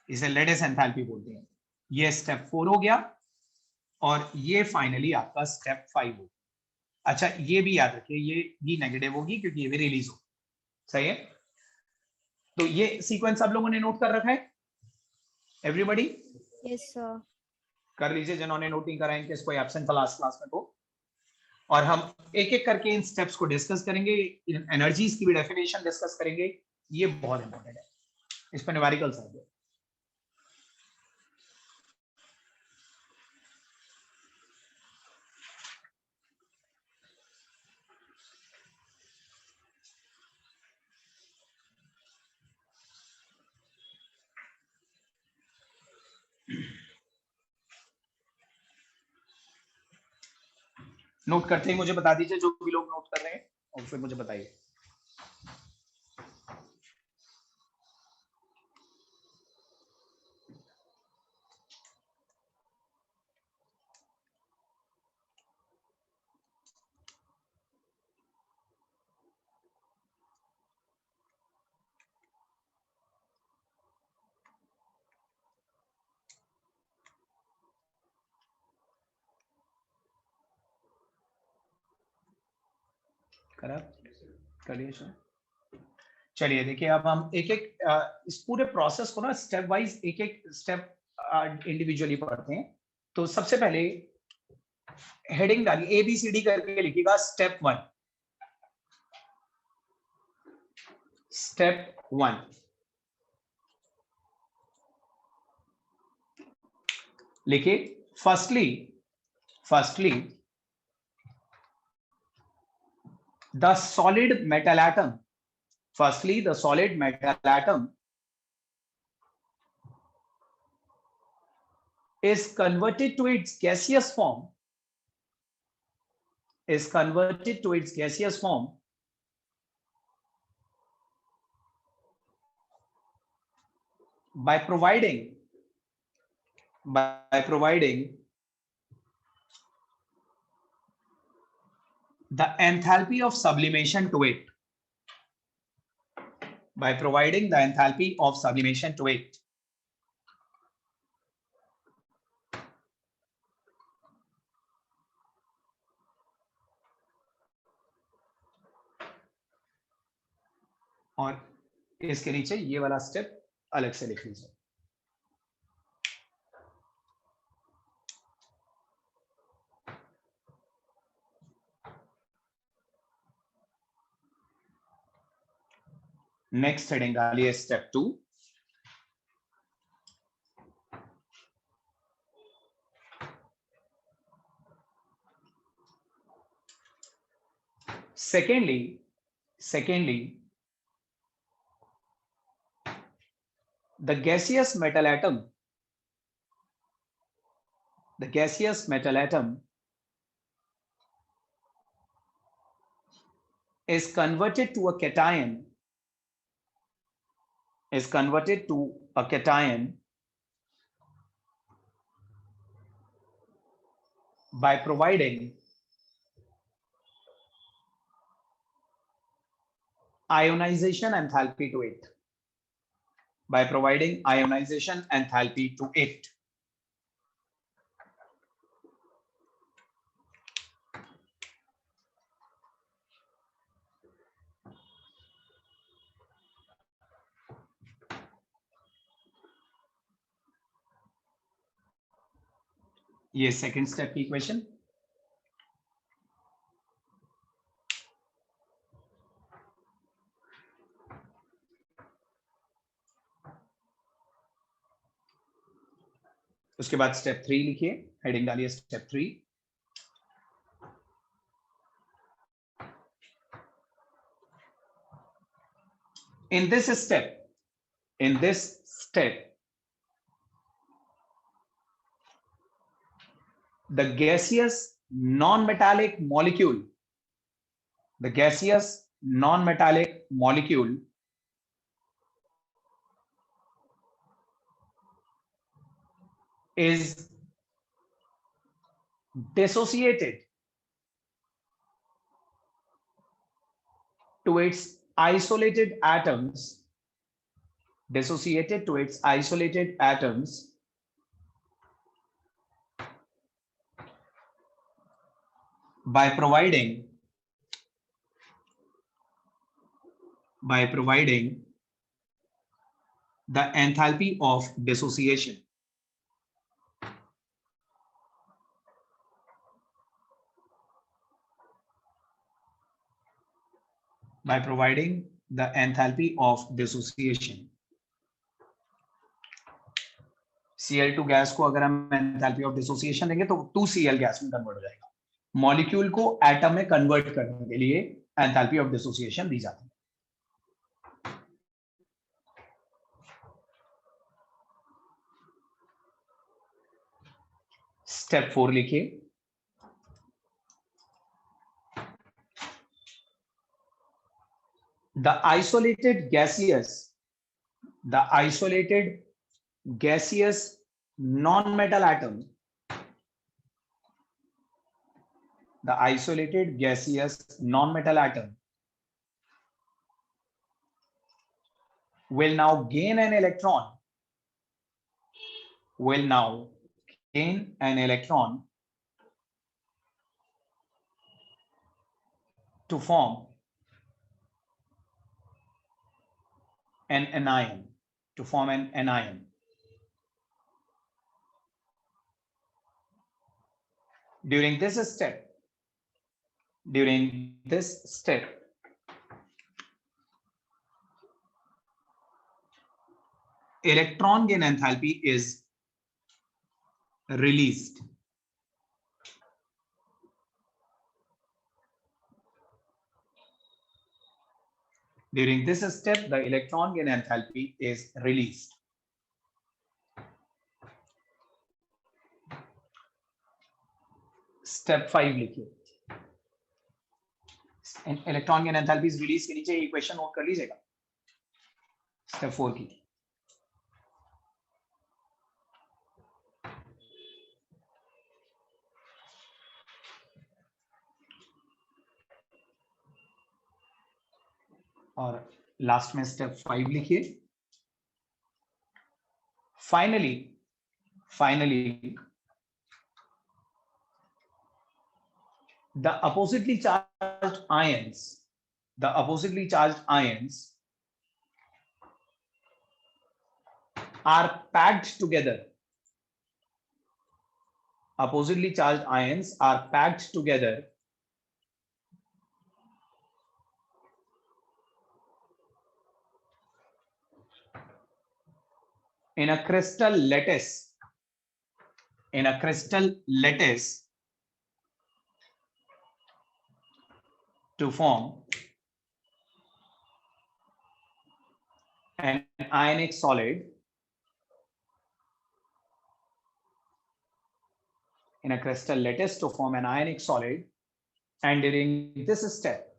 इसे लेटेस्ट एंथैल्पी बोलते हैं। ये स्टेप 4 हो गया और ये फाइनली आपका स्टेप 5 हो। अच्छा ये भी याद रखिए, ये भी नेगेटिव होगी क्योंकि ये भी रिलीज हो। सही है, तो ये सीक्वेंस आप लोगों ने नोट कर रखा है एवरीबॉडी? Yes sir. कर लीजिए जिन्होंने नोट नहीं करा है, इनकेस कोई एब्सेंट क्लास में तो। और हम एक एक करके इन स्टेप्स को डिस्कस करेंगे, एनर्जीज की भी डेफिनेशन डिस्कस करेंगे, ये बहुत इंपॉर्टेंट है, इस पर न्यूमेरिकल्स आएंगे। नोट करते ही मुझे बता दीजिए जो भी लोग नोट कर रहे हैं, और फिर मुझे बताइए। करा करिए सर। चलिए देखिए, अब हम एक एक इस पूरे प्रोसेस को ना स्टेप वाइज एक एक स्टेप इंडिविजुअली पढ़ते हैं। तो सबसे पहले हेडिंग डालिए, ABCD करके लिखिएगा स्टेप 1। स्टेप 1, लिखिए firstly the solid metal atom, firstly the solid metal atom is converted to its gaseous form, by providing the enthalpy of sublimation to it, और इसके नीचे ये वाला स्टेप अलग से लिख लीजिए। नेक्स्ट हेडिंग डालिए step 2। Secondly, the gaseous metal atom is converted to a cation by providing ionization enthalpy to it. ये सेकंड स्टेप की इक्वेशन। उसके बाद स्टेप 3 लिखिए, हेडिंग डालिए step 3। In this step, the gaseous non-metallic molecule is dissociated to its isolated atoms, dissociated to its isolated atoms by providing the enthalpy of dissociation. By providing the enthalpy of dissociation. Cl2 gas को अगर हम enthalpy of dissociation देंगे तो 2Cl gas में convert हो जाएगा. Molecule को atom में कन्वर्ट करने के लिए एंथैल्पी ऑफ डिसोसिएशन दी जाती है. स्टेप 4 लिखिए. The isolated gaseous non-metal atom, the isolated gaseous non-metal atom will now gain an electron, to form an anion, During this step, electron gain enthalpy is released. During this step, the electron gain enthalpy is released. Step 5 लिखिए. Electron gain enthalpy release के नीचे ये question note कर लीजिएगा. Step 4 की. और last में step 5 लिखिए. Finally the oppositely charged ions are packed together. Oppositely charged ions are packed together in a crystal lattice to form an ionic solid. In a crystal lattice to form an ionic solid, and during this step,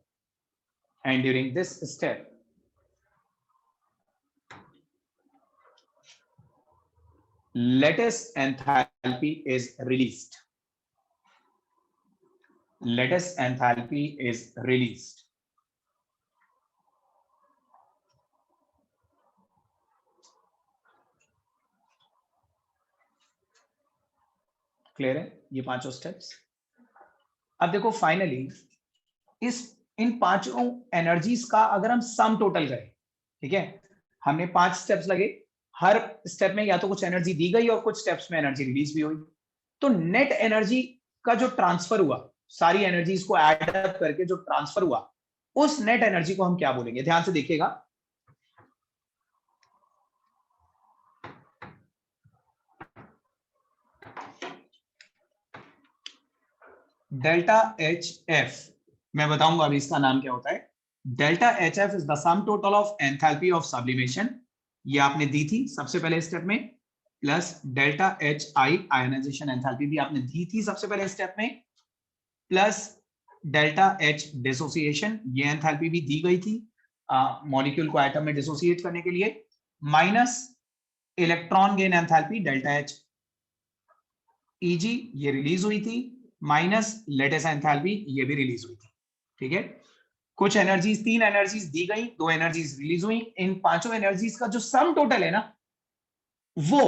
lattice enthalpy is released. Clear है ये पांचों steps. अब देखो finally in पांचों energies का अगर हम sum total करें, ठीक है, हमने 5 स्टेप्स लगे, हर स्टेप में या तो कुछ एनर्जी दी गई और कुछ स्टेप्स में एनर्जी रिलीज भी हुई, तो नेट एनर्जी का जो ट्रांसफर हुआ, सारी एनर्जीज को ऐड अप करके जो ट्रांसफर हुआ, उस नेट एनर्जी को हम क्या बोलेंगे? ध्यान से देखिएगा. डेल्टा एच एफ, मैं बताऊंगा अभी इसका नाम क्या होता है. Delta H F is the sum total of enthalpy of sublimation, ये आपने दी थी सबसे पहले स्टेप में, plus delta H I ionisation enthalpy भी आपने दी थी सबसे पहले स्टेप में, प्लस डेल्टा एच डिसोसिएशन, ये एंथैल्पी भी दी गई थी मॉलिक्यूल को एटम में डिसोसिएट करने के लिए, minus electron gain enthalpy delta H easy, ये रिलीज हुई थी, माइनस लेटेस्ट एंथैल्पी, ये भी रिलीज हुई थी. ठीक है, कुछ एनर्जीज, 3 एनर्जीज दी गई, 2 एनर्जीज रिलीज हुई। इन पांचों एनर्जीज का जो सम टोटल है ना, वो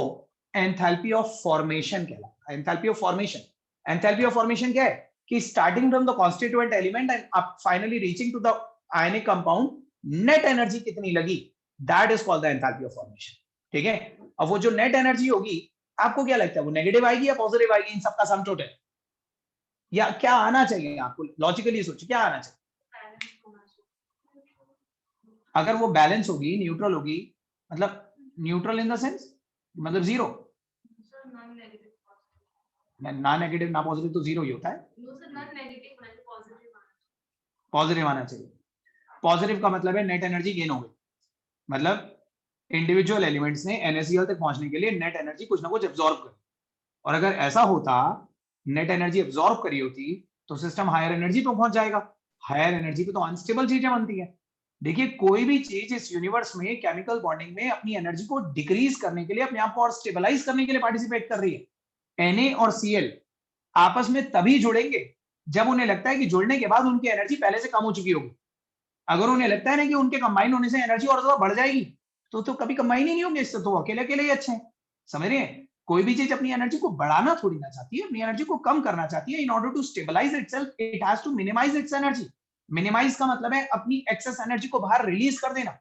एंथैल्पी ऑफ फॉर्मेशन कहलाता है। Enthalpy of formation, enthalpy of formation क्या है कि starting from the constituent element and up finally reaching to the ionic compound, net energy कितनी लगी, that is called the enthalpy of formation. ठीक है, अब वो जो नेट एनर्जी होगी, आपको क्या लगता है वो नेगेटिव आएगी या पॉजिटिव आएगी इन सबका सम टोटल, या क्या आना चाहिए? आपको लॉजिकली सोचो क्या आना चाहिए। अगर वो बैलेंस होगी, न्यूट्रल होगी, मतलब न्यूट्रल इन द सेंस मतलब जीरो, ना नेगेटिव ना पॉजिटिव तो जीरो ही होता है। पॉजिटिव आना चाहिए। पॉजिटिव का मतलब है नेट एनर्जी गेन हो गई, मतलब इंडिविजुअल एलिमेंट्स ने NaCl तक पहुंचने के लिए नेट एनर्जी कुछ ना कुछ एब्जॉर्ब करी। और अगर ऐसा होता, नेट एनर्जी एब्जॉर्ब करी होती, तो सिस्टम हायर एनर्जी पे पहुंच जाएगा। हायर एनर्जी पे तो अनस्टेबल चीजें बनती है। देखिए कोई भी चीज इस यूनिवर्स में केमिकल बॉन्डिंग में अपनी एनर्जी को डिक्रीज करने के लिए, अपने आप को और स्टेबलाइज करने के लिए पार्टिसिपेट कर रही है। Na और Cl आपस में तभी जुड़ेंगे जब उन्हें लगता है कि जुड़ने के बाद उनकी एनर्जी पहले से कम हो चुकी होगी। अगर उन्हें लगता है ना कि उनके कंबाइन होने से एनर्जी और ज्यादा बढ़ जाएगी, तो कभी कंबाइन ही नहीं होंगे, इससे तो अकेले अकेले ही अच्छे हैं। समझ रहे हैं? कोई भी चीज अपनी एनर्जी को बढ़ाना थोड़ी ना चाहती है, अपनी एनर्जी को कम करना चाहती है। In order to stabilise itself it has to minimise its energy. Minimise का मतलब है अपनी एक्सेस एनर्जी को बाहर रिलीज कर देना।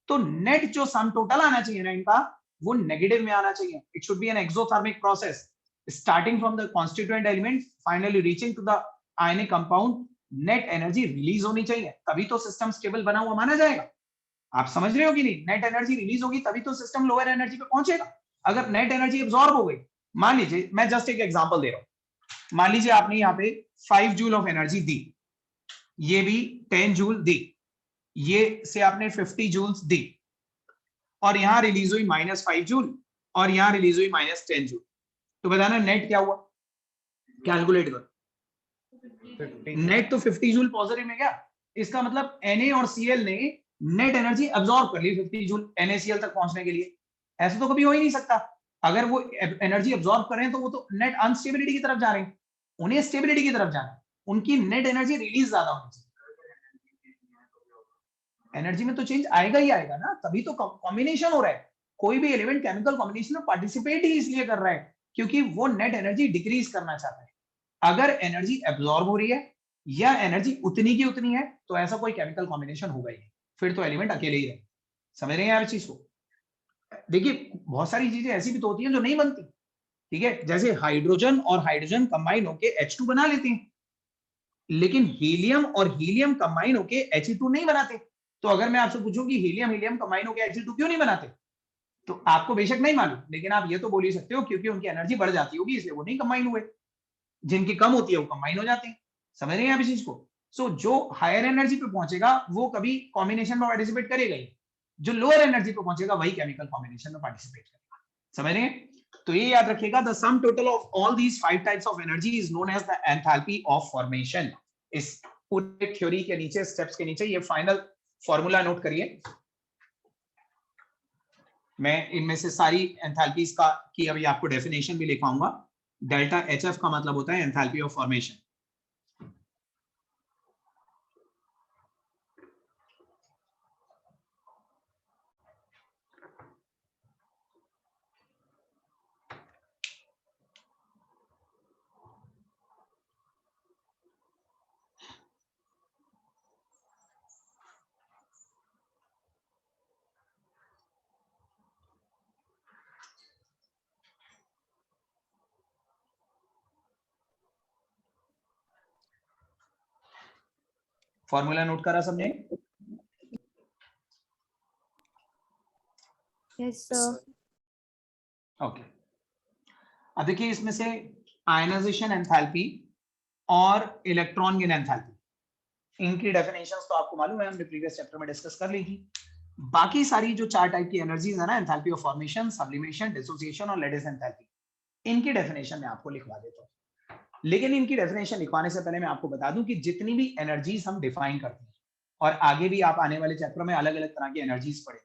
तो नेट जो सम टोटल आना चाहिए ना इनका, वो नेगेटिव में आना चाहिए। It should be an exothermic process starting from the constituent element finally reaching to the ionic compound. Net energy release होनी चाहिए, तभी तो सिस्टम स्टेबल बना हुआ माना जाएगा। आप समझ रहे हो कि नहीं? नेट एनर्जी रिलीज होगी तभी तो सिस्टम लोअर एनर्जी पे पहुंचेगा। अगर नेट एनर्जी एब्जॉर्ब हो गई, मान लीजिए, मैं जस्ट एक एग्जांपल दे रहा हूं, मान लीजिए आपने यहाँ पे 5 जूल ऑफ एनर्जी दी, ये भी 10 जूल दी, ये से आपने 50 जूल्स दी, और यहां रिलीज हुई -5 जूल और यहां रिलीज हुई -10 जूल। तो बताना नेट क्या हुआ, कैलकुलेट करो। नेट तो 50 जूल पॉजिटिव में गया, इसका मतलब Na और Cl ने नेट एनर्जी अब्सॉर्ब कर ली 50 जूल NaCl तक पहुंचने के लिए। ऐसा तो कभी हो ही नहीं सकता। अगर वो एनर्जी अब्सॉर्ब कर रहे हैं तो वो तो नेट अनस्टेबिलिटी की तरफ जा रहे हैं, उन्हें स्टेबिलिटी की तरफ जाना है। उनकी नेट एनर्जी रिलीज ज्यादा होनी चाहिए। एनर्जी में तो चेंज आएगा ही आएगा ना, तभी तो कॉम्बिनेशन हो रहा है। कोई भी एलिमेंट केमिकल कॉम्बिनेशन में पार्टिसिपेट ही इसलिए कर रहा है क्योंकि वो नेट एनर्जी डिक्रीज करना चाहता है। अगर एनर्जी एब्जॉर्ब हो रही है या एनर्जी उतनी की उतनी है, तो ऐसा कोई केमिकल कॉम्बिनेशन होगा ही नहीं, फिर तो एलिमेंट अकेले ही रहे। समझ रहे हैं आप चीज को? देखिए बहुत सारी चीजें ऐसी भी तो होती हैं जो नहीं बनती। ठीक है, जैसे हाइड्रोजन और हाइड्रोजन कंबाइन होके H2 बना लेते हैं, लेकिन हीलियम और हीलियम कंबाइन होके He2 नहीं बनाते। तो अगर मैं आपसे पूछूं कि हीलियम हीलियम कंबाइन होके He2 क्यों नहीं बनाते, तो आपको बेशक नहीं मालूम, लेकिन आप ये तो बोल ही सकते हो क्योंकि उनकी एनर्जी बढ़ जाती होगी इसलिए वो नहीं कंबाइन हुए। जिनकी कम होती है वो कंबाइन हो जाते हैं। समझ रहे हैं आप इस चीज को? सो जो हायर एनर्जी पे पहुंचेगा वो कभी कॉम्बिनेशन में पार्टिसिपेट करेगा ही, जो लोअर एनर्जी पे पहुंचेगा वही केमिकल कॉम्बिनेशन में पार्टिसिपेट करेगा। समझ रहे हैं? तो ये याद रखिएगा, the sum total of all these 5 types of energy is known as the enthalpy of formation. इस पूरे थ्योरी के नीचे, स्टेप्स के नीचे ये फाइनल फॉर्मूला नोट करिए। मैं इनमें से सारी एंथैल्पीज का की अभी आपको डेफिनेशन भी लिखवाऊंगा। डेल्टा HF का मतलब होता है enthalpy of formation. Formula note करा सबने? Yes sir. ओके, अब देखिए इसमें से आयनाइजेशन एंथैल्पी और इलेक्ट्रॉन गेन एंथैल्पी, इनकी डेफिनेशंस तो आपको मालूम है, हमने प्रीवियस चैप्टर में डिस्कस कर ली थी। बाकी सारी जो 4 टाइप की एनर्जीज है ना, enthalpy of formation, sublimation, dissociation और लेटिस एंथैल्पी, इनकी डेफिनेशन मैं आपको लिखवा देता हूँ। लेकिन इनकी डेफिनेशन लिखवाने से पहले मैं आपको बता दूं कि जितनी भी एनर्जीज हम डिफाइन करते हैं, और आगे भी आप आने वाले चैप्टर में अलग अलग तरह की एनर्जीज पढ़े,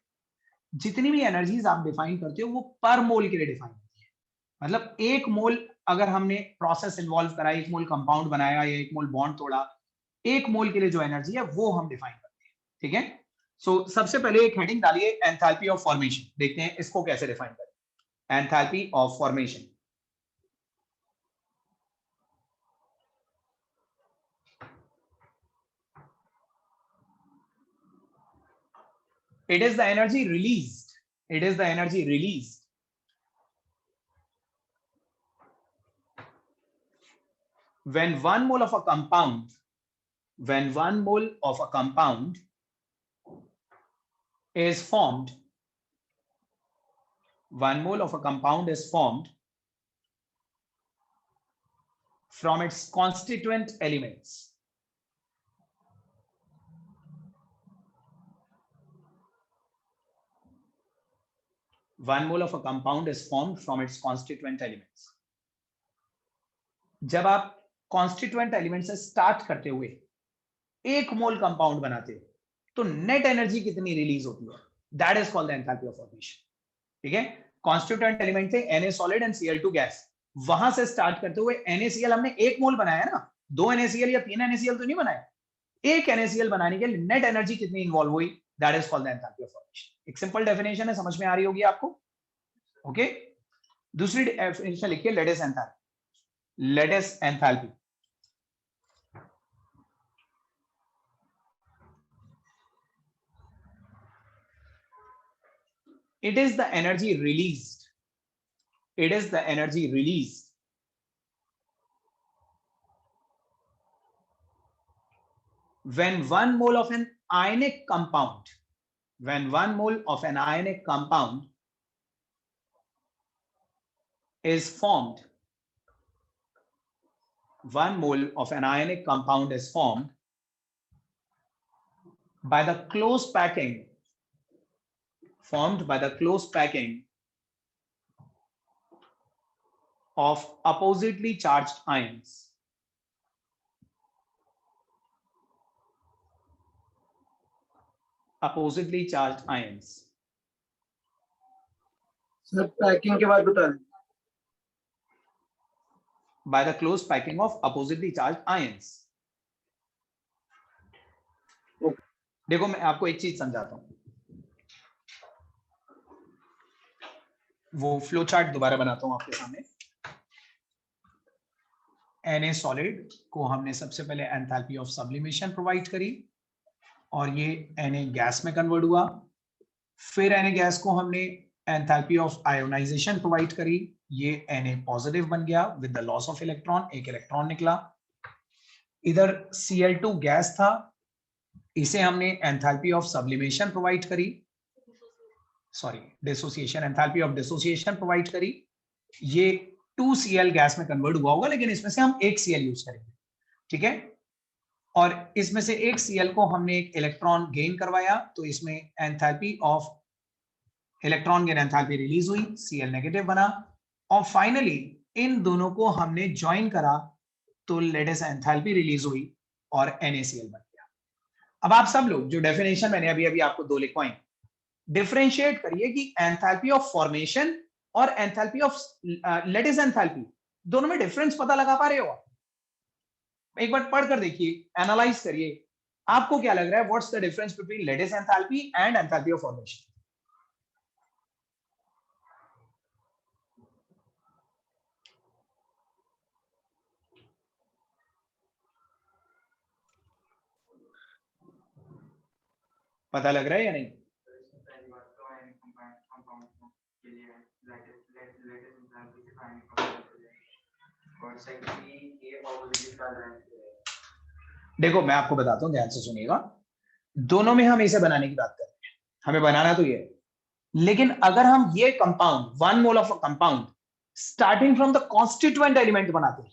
जितनी भी एनर्जीज आप डिफाइन करते हो वो पर मोल के लिए डिफाइन होती है। मतलब 1 मोल अगर हमने प्रोसेस इन्वॉल्व करा, 1 मोल कंपाउंड बनाया या 1 मोल बॉन्ड तोड़ा, 1 मोल के लिए जो एनर्जी है वो हम डिफाइन करते हैं, ठीक है। सो सबसे पहले एक हेडिंग डालिए, एंथैल्पी ऑफ फॉर्मेशन। देखते हैं इसको कैसे डिफाइन करें, enthalpy of formation. It is the energy released. It is the energy released when 1 mole of a compound, when 1 mole of a compound is formed, 1 mole of a compound is formed from its constituent elements. One mole of a compound is formed from its constituent elements. जब आप constituent element से start करते हुए 1 मोल compound बनाते हो तो net energy कितनी release होती है, that is called the enthalpy of formation, ठीक है। कॉन्स्टिट्यूएंट एलिमेंट थे Na solid and Cl2 gas, वहां से स्टार्ट करते हुए NaCl हमने 1 मोल बनाया ना, 2 NaCl या 3 NaCl तो नहीं बनाया, 1 NaCl बनाने के लिए नेट एनर्जी कितनी इन्वॉल्व हुई, that is called the enthalpy of formation. एक सिंपल डेफिनेशन है, समझ में आ रही होगी आपको, ओके। दूसरी डेफिनेशन लिखिए, latest enthalpy, latest enthalpy. It is the energy released. It is the energy released when 1 mole of an ionic compound, when 1 mole of an ionic compound is formed, 1 mole of an ionic compound is formed by the close packing, formed by the close packing of oppositely charged ions. Oppositely charged ions. Sir packing के बाद बता दें। By the close packing of oppositely charged ions. देखो मैं आपको एक चीज समझाता हूं, वो फ्लो चार्ट दोबारा बनाता हूं आपके सामने। Na सॉलिड को हमने सबसे पहले एंथैल्पी ऑफ सब्लिमेशन प्रोवाइड करी और ये Na गैस में कन्वर्ट हुआ, फिर Na गैस को हमने एंथैल्पी ऑफ आयोनाइजेशन प्रोवाइड करी, ये Na पॉजिटिव बन गया with the loss of electron, एक इलेक्ट्रॉन निकला। इधर Cl2 गैस था, इसे हमने एंथैल्पी ऑफ सब्लिमेशन प्रोवाइड करी, sorry dissociation, enthalpy of dissociation provide करी, ये 2Cl गैस में कन्वर्ट हुआ होगा, लेकिन इसमें से हम 1 Cl यूज करेंगे, ठीक है। और इसमें से 1 Cl को हमने एक इलेक्ट्रॉन गेन करवाया, तो इसमें enthalpy of electron gain enthalpy release हुई, Cl नेगेटिव बना, और फाइनली इन दोनों को हमने ज्वाइन करा तो लेटेस्ट एंथैल्पी रिलीज हुई और NaCl बन गया। अब आप सब लोग जो डेफिनेशन मैंने अभी अभी आपको 2 लिखवाई, डिफरेंशिएट करिए कि एंथैल्पी ऑफ फॉर्मेशन और एंथैल्पी ऑफ लेटिस एंथैल्पी, दोनों में डिफरेंस पता लगा पा रहे हो आप? एक बार पढ़कर देखिए, एनालाइज करिए, आपको क्या लग रहा है, what's the difference between lattice enthalpy and enthalpy of formation? पता लग रहा है या नहीं? देखो मैं आपको बताता हूं, ध्यान से सुनिएगा, दोनों में हम इसे बनाने की बात कर रहे हैं, हमें बनाना तो ये है, लेकिन अगर हम ये compound 1 mole of a compound starting from the constituent element बनाते हैं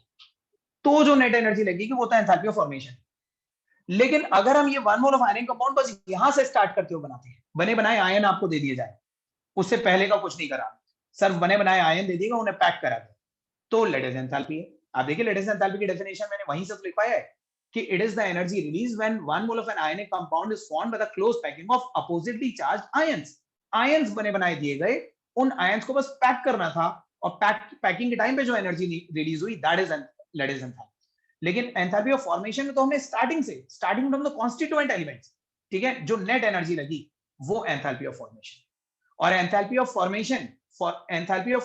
तो जो नेट एनर्जी लगेगी वो तो एंथैल्पी ऑफ फॉर्मेशन। लेकिन अगर हम ये 1 मोल ऑफ आयनिक कंपाउंड बस यहां से स्टार्ट करते हुए बनाते हैं, बने बनाए आयन आपको दे दिए जाए, उससे पहले का कुछ नहीं करा, सिर्फ बने बनाए आयन दे दिएगा, उन्हें पैक करा दिया, तो लेटेस्ट एंथैल्पी है। आप देखिए लेटेस्ट एंथैल्पी की डेफिनेशन मैंने वहीं से लिखवाया है कि it is the energy release when 1 mole of an ionic compound is formed by the close packing of oppositely charged ions. Ions बने बनाए दिए गए, उन आयंस को बस पैक करना था, और पैकिंग के टाइम पे जो एनर्जी रिलीज हुई दैट इज लेटेस्ट एंथैल्पी। लेकिन एंथैल्पी ऑफ फॉर्मेशन में तो हमने starting from the constituent elements, ठीक है, जो नेट एनर्जी लगी वो एंथैल्पी ऑफ फॉर्मेशन। और एंथैल्पी ऑफ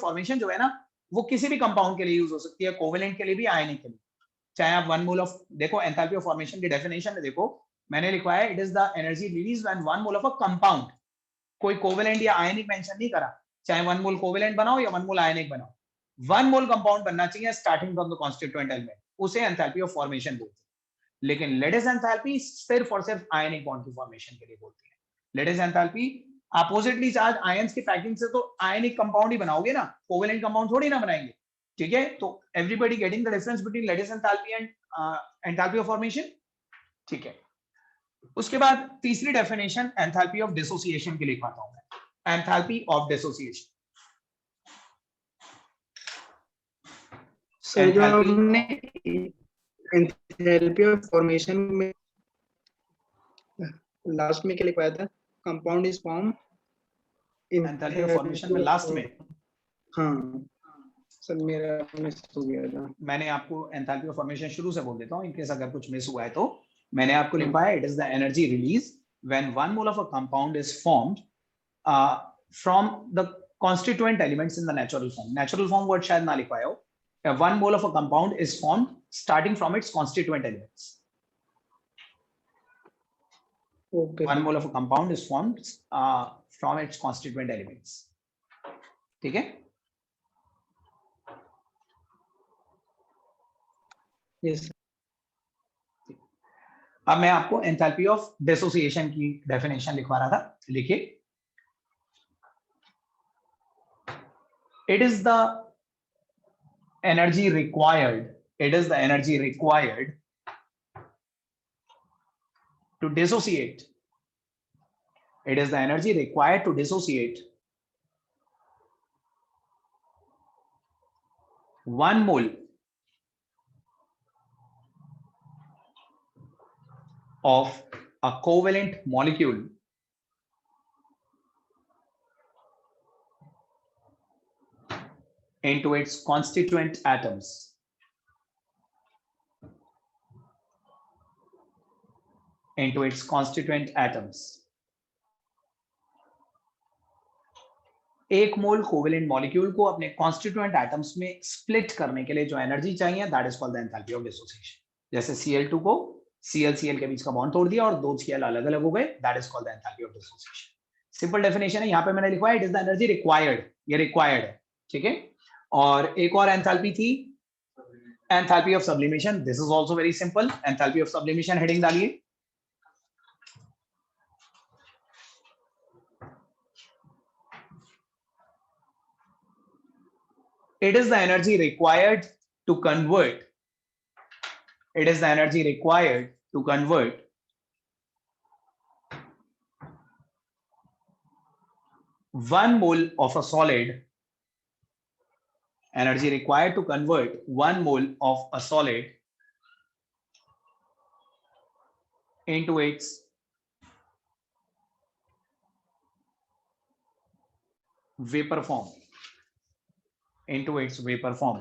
फॉर्मेशन जो है ना, वो किसी भी कंपाउंड के लिए यूज हो सकती है, कोवेलेंट के लिए भी, आयनिक के लिए। चाहे आप 1 मोल ऑफ, देखो एंथैल्पी ऑफ फॉर्मेशन की डेफिनेशन में देखो मैंने लिखा है, it is the energy release when 1 mole of a compound, कोई कोवेलेंट या आयनिक मेंशन नहीं करा, चाहे 1 मोल कोवेलेंट बनाओ या 1 मोल आयनिक बनाओ, 1 मोल कंपाउंड बनना चाहिए starting from the constituent element, उसे एंथैल्पी ऑफ फॉर्मेशन बोलते हैं। लेकिन लेटिस एंथैल्पी सिर्फ और सिर्फ आयनिक बॉन्ड की फॉर्मेशन के लिए बोलते हैं। Lattice enthalpy oppositely charge ions की पैकिंग से तो आयनिक कंपाउंड ही बनाओगे ना, कोवेलेंट कंपाउंड थोड़ी ना बनाएंगे, ठीक है। तो everybody getting the difference between lattice enthalpy and enthalpy of formation, ठीक है। उसके बाद तीसरी डेफिनेशन एंथैल्पी ऑफ डिसोसिएशन की लिखवाता हूं मैं। एंथैल्पी ऑफ डिसोसिएशन, सर जो हमने एंथैल्पी ऑफ फॉर्मेशन में लास्ट में क्या लिखवाया था, compound is form enthalpy of formation में लास्ट में, हाँ सर मेरा मिस हो गया था। मैंने आपको एंथैल्पी ऑफ फॉर्मेशन शुरू से बोल देता हूं, इनकेस अगर कुछ मिस हुआ है तो। मैंने आपको लिखा है, it is the energy release when 1 mole of a compound is formed from the constituent elements in the natural form. Natural form word शायद ना लिखवाया हो। 1 mole of a compound is formed starting from its constituent elements. Okay. 1 mole of a compound is formed from its constituent elements. ठीक है? Yes. अब मैं आपको enthalpy of dissociation की डेफिनेशन लिखवा रहा था, लिखिए। It is the energy required to dissociate. It is the energy required to dissociate 1 mole of a covalent molecule into its constituent atoms. Into its constituent atoms. एक मोल covalent molecule को अपने constituent atoms में split करने के लिए जो energy चाहिए, that is called the enthalpy of dissociation. जैसे Cl2 को Cl के बीच का बॉन्ड तोड़ दिया और दो Cl अलग अलग हो गए, that is called the enthalpy of dissociation. Simple definition है, यहाँ पे मैंने लिखा है, it is the energy required, ये रिक्वायर्ड है, ठीक है। और एक और एंथैल्पी थी, enthalpy of sublimation. This is also very simple. Enthalpy of sublimation heading डालिए। It is the energy required to convert. It is the energy required to convert 1 mole of a solid. Energy required to convert 1 mole of a solid into its vapor form. Into its vapor form.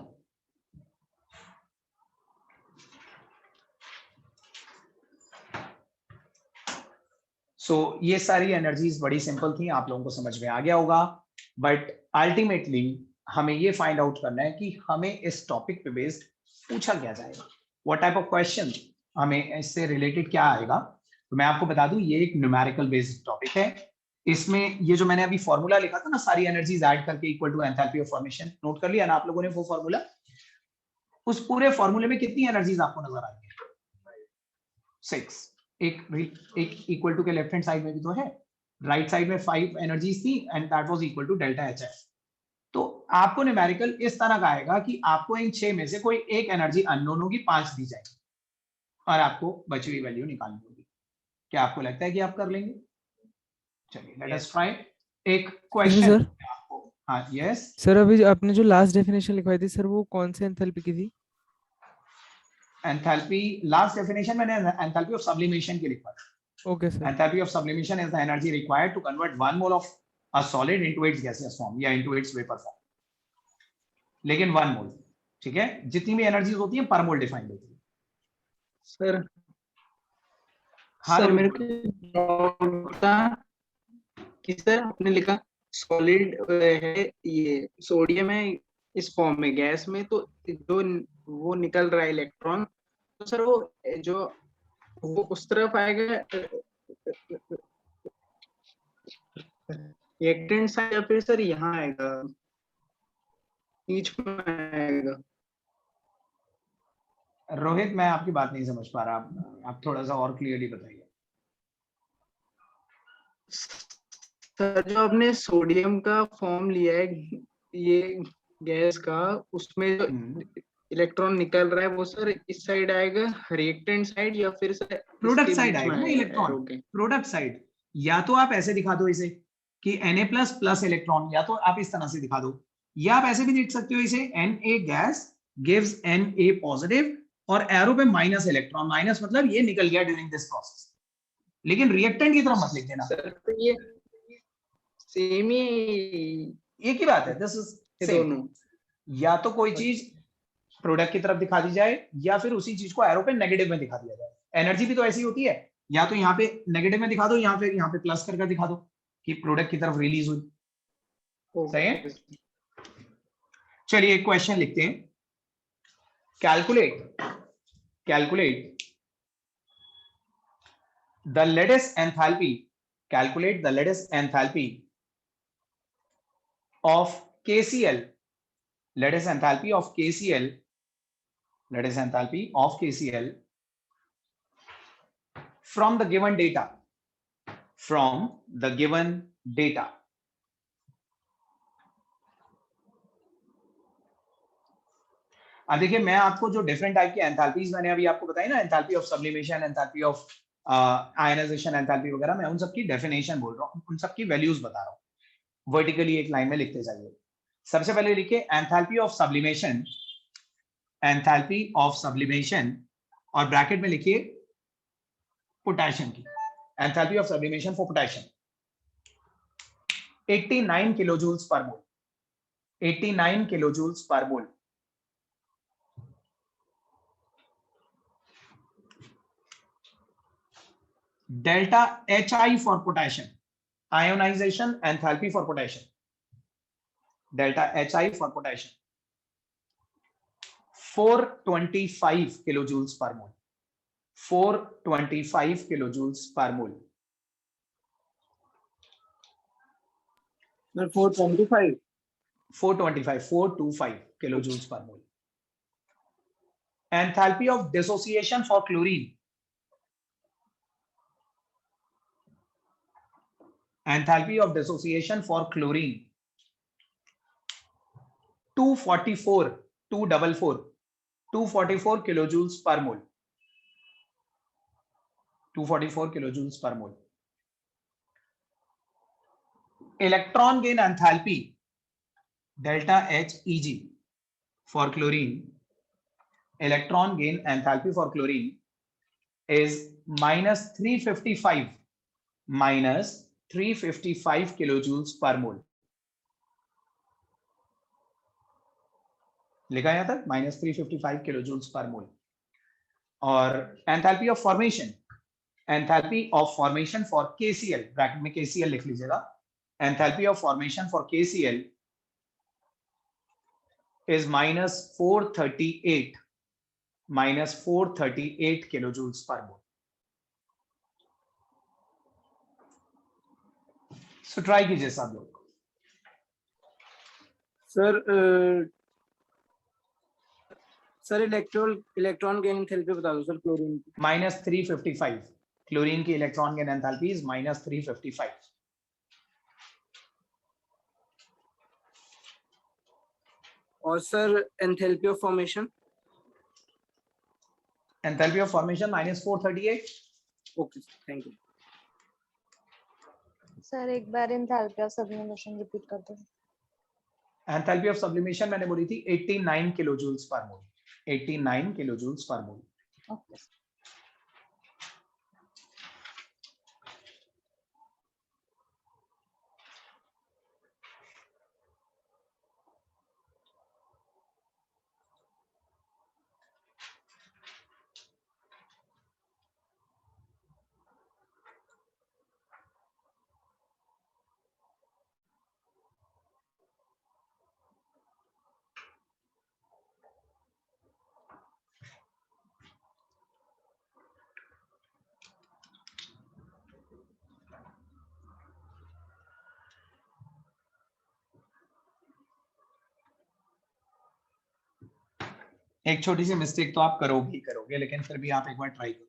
So ये सारी energies बड़ी simple थी, आप लोगों को समझ में आ गया होगा। बट अल्टीमेटली हमें ये फाइंड आउट करना है कि हमें इस टॉपिक पे बेस्ड पूछा क्या जाएगा, व्हाट टाइप ऑफ क्वेश्चन हमें इससे रिलेटेड क्या आएगा। तो मैं आपको बता दूं, ये एक न्यूमेरिकल बेस्ड टॉपिक है। इसमें ये जो मैंने अभी फॉर्मूला लिखा था ना, सारी एनर्जीज ऐड करके equal to enthalpy of formation, note कर लिया ना आप लोगों ने वो फॉर्मूला? उस पूरे फॉर्मूले में कितनी एनर्जीज आपको नजर आ रही है? 6। एक इक्वल टू के लेफ्ट हैंड साइड में भी तो है, राइट साइड में 5 एनर्जीज थी and that was equal to delta HF। तो आपको न्यूमेरिकल इस तरह का आएगा कि आपको इन 6 में से कोई एक एनर्जी अननोन होगी, 5 दी जाएगी और आपको बची हुई वैल्यू निकालनी होगी। क्या आपको लगता है कि आप कर लेंगे? चलिए लेट अस ट्राई। एक क्वेश्चन आपको, हाँ यस सर, अभी आपने जो लास्ट डेफिनेशन लिखवाई थी सर, वो कौन से एंथैल्पी की थी? एंथैल्पी लास्ट डेफिनेशन मैंने एंथैल्पी ऑफ सब्लिमेशन की लिखा था। Okay sir. Enthalpy of sublimation is the energy required to convert 1 mole of a solid into its gaseous form या इनटू इट्स वेपर फॉर्म। लेकिन 1 मोल, ठीक है, जितनी भी एनर्जीज होती है पर मोल डिफाइंड होती है। सर हाँ सर रोहित मेरे बोलो। को डाउट था कि सर आपने लिखा सॉलिड है, ये सोडियम है इस फॉर्म में गैस में, तो जो वो निकल रहा है इलेक्ट्रॉन, तो सर वो जो वो उस तरफ आएगा रिएक्टेंट साइड, या फिर सर यहाँ आएगा बीच में आएगा? रोहित, मैं आपकी बात नहीं समझ पा रहा, आप थोड़ा सा और क्लियरली बताइए। सर जो आपने सोडियम का फॉर्म लिया है ये गैस का, उसमें जो इलेक्ट्रॉन निकल रहा है वो सर इस साइड आएगा रिएक्टेंट साइड, या फिर सर प्रोडक्ट इसके साइड बीच में आएगा ना आएगा इलेक्ट्रॉन, एरो के? Product side. या तो आप ऐसे दिखा दो इसे कि Na प्लस प्लस इलेक्ट्रॉन, या तो आप इस तरह से दिखा दो, या आप ऐसे भी लिख सकते हो इसे Na gas gives Na positive और एरो पे माइनस इलेक्ट्रॉन, माइनस मतलब ये निकल गया ड्यूरिंग दिस प्रोसेस, लेकिन रिएक्टेंट की तरफ मत लिख देना। सर तो ये सेम ही एक ही बात है, दिस इज ये सेम। दोनों। या तो कोई चीज प्रोडक्ट की तरफ दिखा दी जाए, या फिर उसी चीज को एरो पे नेगेटिव में दिखा दिया जाए। एनर्जी भी तो ऐसी होती है, या तो यहाँ पे नेगेटिव में दिखा दो, यहाँ पे प्लस करके दिखा दो कि प्रोडक्ट की तरफ रिलीज हुई। सही है। चलिए एक क्वेश्चन लिखते हैं। Calculate the lattice enthalpy, calculate the lattice enthalpy of KCl, lattice enthalpy of KCl, lattice enthalpy of KCl from the given data, from the given data. अब देखिए, मैं आपको जो डिफरेंट टाइप की एंथैल्पीज मैंने अभी आपको बताई ना, enthalpy of sublimation, enthalpy of ionisation, enthalpy वगैरह, मैं उन सबकी डेफिनेशन बोल रहा हूँ, उन सबकी वैल्यूज बता रहा हूँ। वर्टिकली एक लाइन में लिखते जाइए। सबसे पहले लिखिए enthalpy of sublimation, enthalpy of sublimation, और ब्रैकेट में लिखिए पोटेशियम की enthalpy of sublimation for potassium 89 kilojoules per mole, 89 kilojoules per mole. Delta HI for potassium, ionization enthalpy for potassium, delta HI for potassium 425 kilojoules per mole, 425 kilojoules per mole। 425 425 kilojoules per mole। Enthalpy of dissociation for chlorine, enthalpy of dissociation for chlorine 244 kilojoules per mole, 244 kilojoules per mole। Electron gain enthalpy delta HEG for chlorine, electron gain enthalpy for chlorine is minus 355 kilojoules per mole। लिखा यहां तक minus 355 kilojoules per mole। और enthalpy of formation, enthalpy of formation for KCl, bracket में KCl लिख लीजिएगा, enthalpy of formation for KCl is minus 438 kilojoules per mole। So try कीजिए सब लोग। Sir sir electron gain enthalpy बता दो sir chlorine की। -355, क्लोरीन की इलेक्ट्रॉन गेन एंथैल्पी इज -355। और sir enthalpy of formation? Enthalpy of formation -438। Okay thank you sir एक बार enthalpy of sublimation repeat कर दो। एंथैल्पी ऑफ सब्लिमेशन मैंने बोली थी 89 kilojoules per mole, 89 kilojoules per मोल। ओके एक छोटी सी मिस्टेक तो आप करोगे ही करोगे, लेकिन फिर भी आप एक बार ट्राई करो।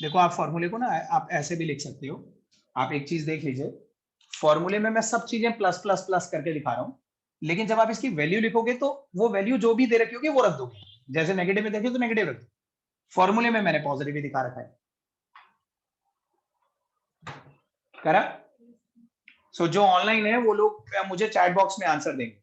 देखो आप फॉर्मूले को ना आप ऐसे भी लिख सकते हो। आप एक चीज देख लीजिए, फॉर्मूले में मैं सब चीजें प्लस प्लस प्लस करके दिखा रहा हूँ, लेकिन जब आप इसकी वैल्यू लिखोगे तो वो वैल्यू जो भी दे रखी होगी वो रख दोगे। जैसे नेगेटिव में देखिए तो नेगेटिव रख दो, फॉर्मूले में मैंने पॉजिटिव ही दिखा रखा है। करा? सो जो ऑनलाइन है वो लोग मुझे चैट बॉक्स में आंसर देंगे।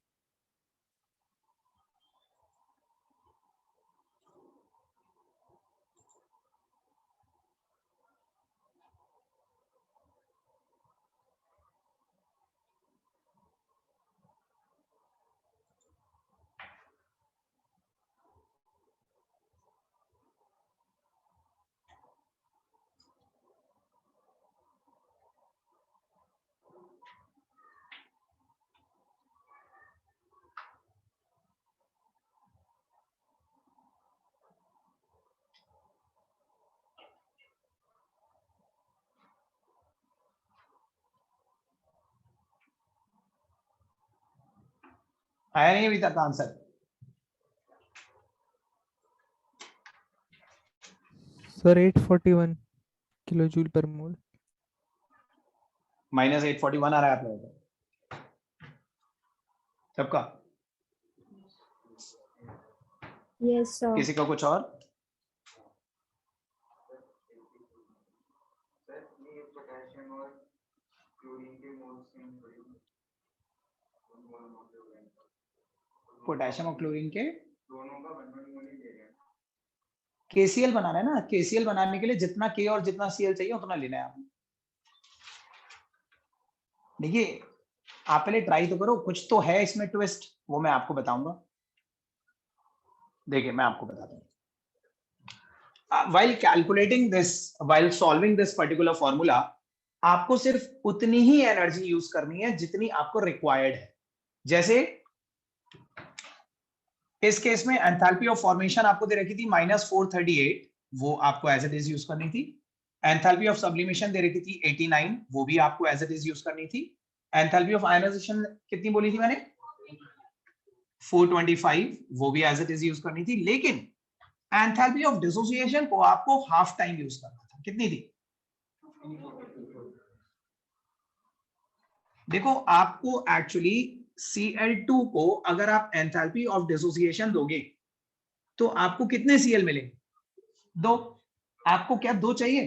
आया नहीं अभी तक आंसर? सर 841 किलो जूल पर मोल। -841 आ रहा है आप लोगों को सबका? Yes sir. किसी का कुछ और? पोटेशियम और क्लोरीन के केसीएल बनाना है ना। केसीएल बनाने के लिए जितना के और जितना सीएल चाहिए उतना लेना है आपने। देखिए आप पहले ट्राई तो करो, कुछ तो है इसमें ट्विस्ट, वो मैं आपको बताऊंगा। देखिए मैं आपको बताता हूँ। while calculating this, while solving this particular formula, आपको सिर्फ उतनी ही एनर्जी यूज करनी है जितनी आपको रिक्वायर्ड है। जैसे इस केस में एंथैल्पी ऑफ फॉर्मेशन आपको दे रखी थी -438, वो आपको एज इट इज यूज करनी थी। एंथैल्पी ऑफ सब्लिमेशन दे रखी थी 89, वो भी आपको एज इट इज यूज करनी थी। एंथैल्पी ऑफ आयनाइजेशन कितनी बोली थी मैंने? 425, वो भी एज इट इज यूज करनी थी। लेकिन एंथैल्पी ऑफ डिसोसिएशन को आपको हाफ टाइम यूज करना था। कितनी थी? देखो आपको एक्चुअली Cl2 को अगर आप एंथैल्पी ऑफ डिसोसिएशन दोगे तो आपको कितने Cl मिलेंगे? 2। आपको क्या 2 चाहिए?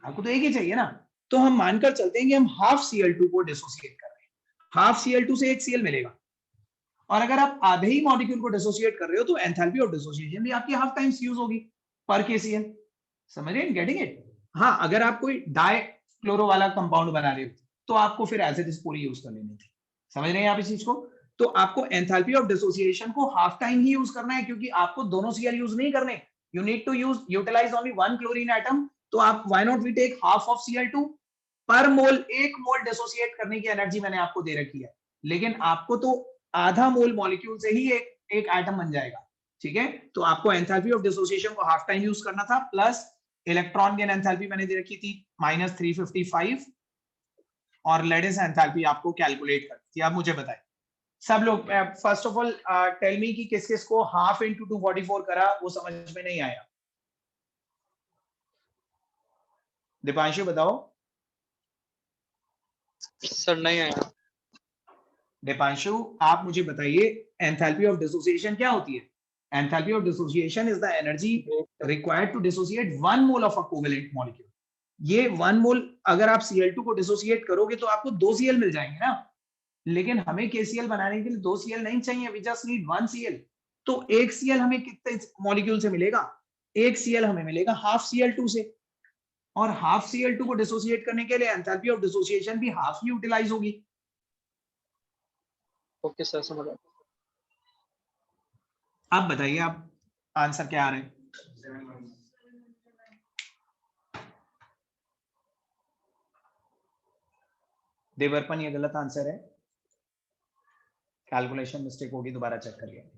आपको तो एक ही चाहिए ना। तो हम मानकर चलते हैं कि हम हाफ Cl2 को डिसोसिएट कर रहे हैं, हाफ Cl2 से 1 Cl मिलेगा। और अगर आप आधे ही मॉलिक्यूल को डिसोसिएट कर रहे हो तो एंथैल्पी ऑफ डिसोसिएशन भी आपकी हाफ टाइम्स यूज होगी पर KCl। समझ रहे हैं? Getting it? हाँ, अगर आप कोई डाई क्लोरो वाला कंपाउंड बना रहे हो तो आपको फिर एज इट इज पूरी यूज कर लेनी थी। समझ रहे हैं आप इस चीज को? तो आपको एंथैल्पी ऑफ डिसोसिएशन को हाफ टाइम ही यूज करना है, क्योंकि आपको दोनों Cl यूज नहीं करने। You need to utilise only one chlorine atom. तो आप why not we take half of Cl2 per mole. 1 mole dissociate करने की एनर्जी मैंने आपको दे रखी है, लेकिन आपको तो आधा मोल मॉलिक्यूल से ही एक एटम बन जाएगा। ठीक है, तो आपको एंथैल्पी ऑफ डिसोसिएशन को हाफ टाइम यूज करना था, प्लस इलेक्ट्रॉन गेन एंथैल्पी मैंने दे रखी थी -355, और लेडिस एंथैल्पी आपको कैलकुलेट करनी थी। आप मुझे बताएं सब लोग, first of all tell me कि किस किस को हाफ इंटू 244 करा वो समझ में नहीं आया। दीपांशु बताओ। सर नहीं आया। दीपांशु आप मुझे बताइए एंथैल्पी ऑफ डिसोसिएशन क्या होती है? Enthalpy of dissociation is the energy required to dissociate 1 mole of a covalent molecule. ये 1 मोल अगर आप Cl2 को डिसोसिएट करोगे तो आपको 2 Cl मिल जाएंगे ना, लेकिन हमें KCl बनाने के लिए 2 Cl नहीं चाहिए, वी जस्ट नीड 1 Cl। तो 1 Cl हमें कितने मॉलिक्यूल से मिलेगा? 1 Cl हमें मिलेगा हाफ Cl2 से, और हाफ Cl2 को डिसोसिएट करने के लिए एंथैल्पी ऑफ डिसोसिएशन भी हाफ ही यूटिलाइज होगी। ओके सर, समझ गया। आप बताइए आप आंसर क्या आ रहे हैं? देवर्पन ये गलत आंसर है, कैलकुलेशन मिस्टेक होगी, दोबारा चेक करिए।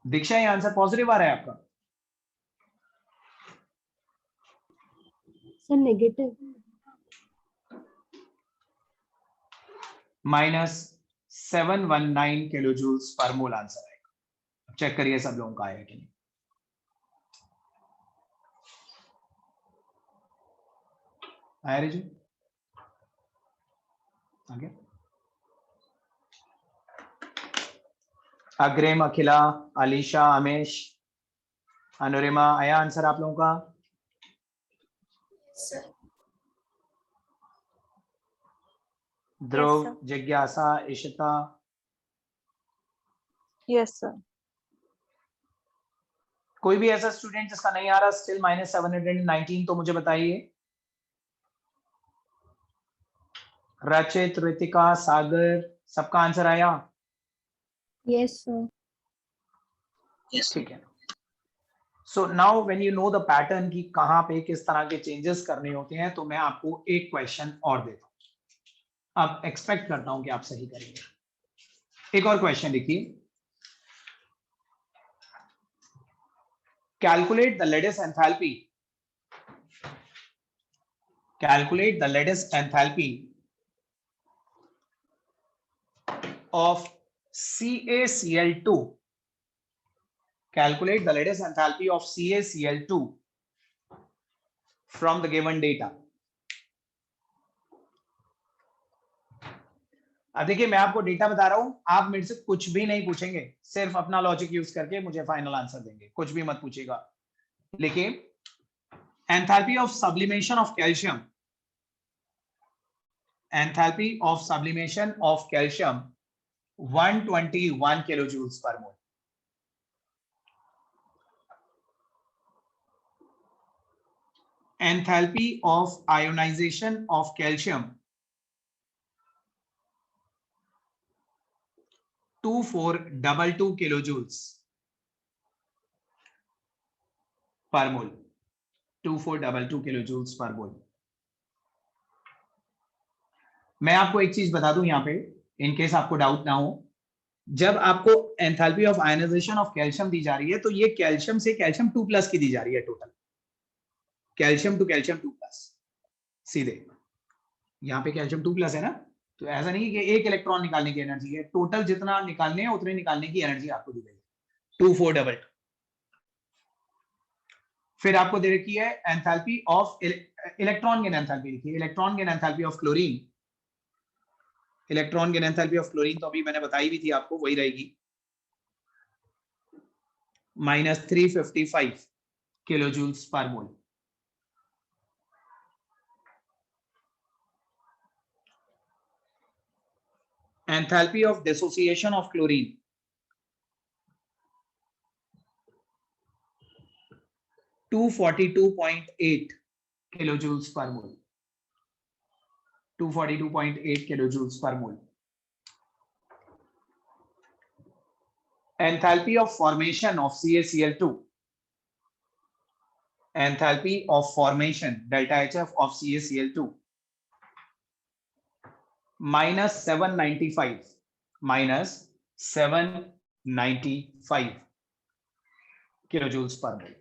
दीक्षा ये आंसर पॉजिटिव आ रहा है आपका? Sir, negative. -719 kilo joules per मोल आंसर आएगा। चेक करिए सब लोगों का आया कि नहीं। आया रिजू? आगे अग्रिम, अखिला, अलीशा, अमेश, अनुरिमा, आया आंसर आप लोगों का? ध्रुव, sir. जिज्ञासा, इशिता, Yes, sir. कोई भी ऐसा स्टूडेंट जिसका नहीं आ रहा स्टिल -719 तो मुझे बताइए। रचित, रितिका, सागर, सबका आंसर आया? Yes, sir. ठीक है। So now when you know the pattern कि कहां पे किस तरह के चेंजेस करने होते हैं, तो मैं आपको एक क्वेश्चन और देता हूं। अब एक्सपेक्ट करता हूं कि आप सही करेंगे। एक और क्वेश्चन लिखिए, calculate the latest enthalpy, calculate the latest enthalpy of CaCl2, calculate the latest enthalpy of CaCl2 from the given data। अब देखिए मैं आपको डेटा बता रहा हूं, आप मेरे से कुछ भी नहीं पूछेंगे, सिर्फ अपना लॉजिक यूज करके मुझे फाइनल आंसर देंगे, कुछ भी मत पूछिएगा। लिखिए enthalpy of sublimation of calcium, enthalpy of sublimation of calcium 121 kilo joules per mole. Enthalpy of ionization of calcium 2422 kilojoules per mole, 2422 kilojoules per mole। मैं आपको एक चीज बता दूं यहाँ पे, इन केस आपको डाउट ना हो, जब आपको enthalpy of ionisation of calcium दी जा रही है तो ये कैल्शियम से कैल्शियम 2+ की दी जा रही है, टोटल कैल्शियम टू कैल्शियम 2+, सीधे यहाँ पे कैल्शियम 2+ है ना, तो ऐसा नहीं कि एक इलेक्ट्रॉन निकालने की एनर्जी है, टोटल जितना निकालने हैं उतने निकालने की एनर्जी आपको दी गई 2422। फिर आपको दे रखी है enthalpy of electron gain enthalpy, लिखिए electron gain enthalpy of chlorine, electron gain enthalpy of chlorine तो अभी मैंने बताई भी थी आपको, वही रहेगी -355 kilo joules per mole. Enthalpy of dissociation of chlorine 242.8 kilo joules per mole, 242.8 kilo joules per mole. Enthalpy of formation of CaCl2, enthalpy of formation delta HF of CaCl2 -795, -795 kilo joules per mole.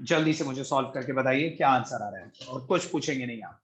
जल्दी से मुझे solve करके बताइए क्या answer आ रहा है, और कुछ पूछेंगे नहीं आप।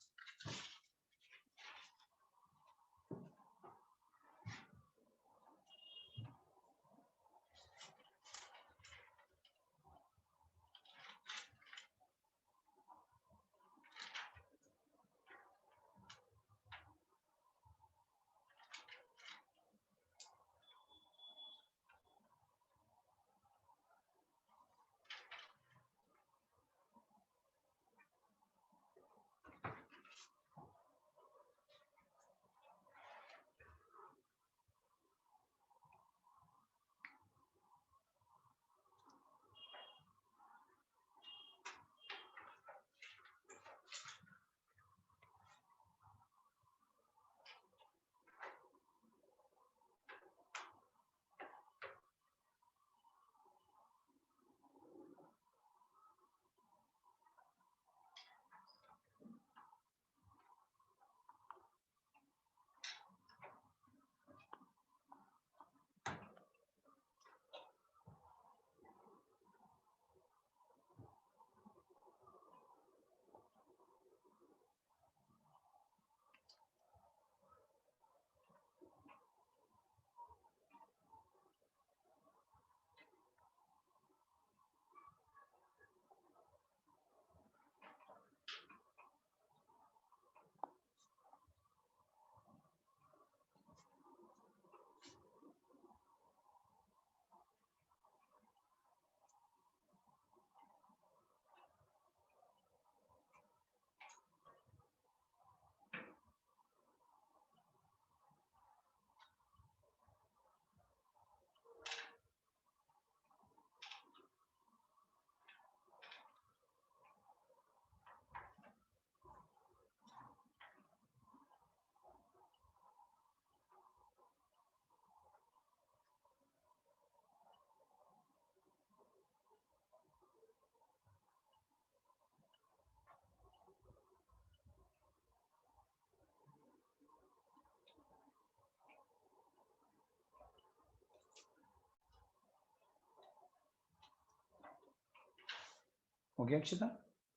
हो गया अक्षता,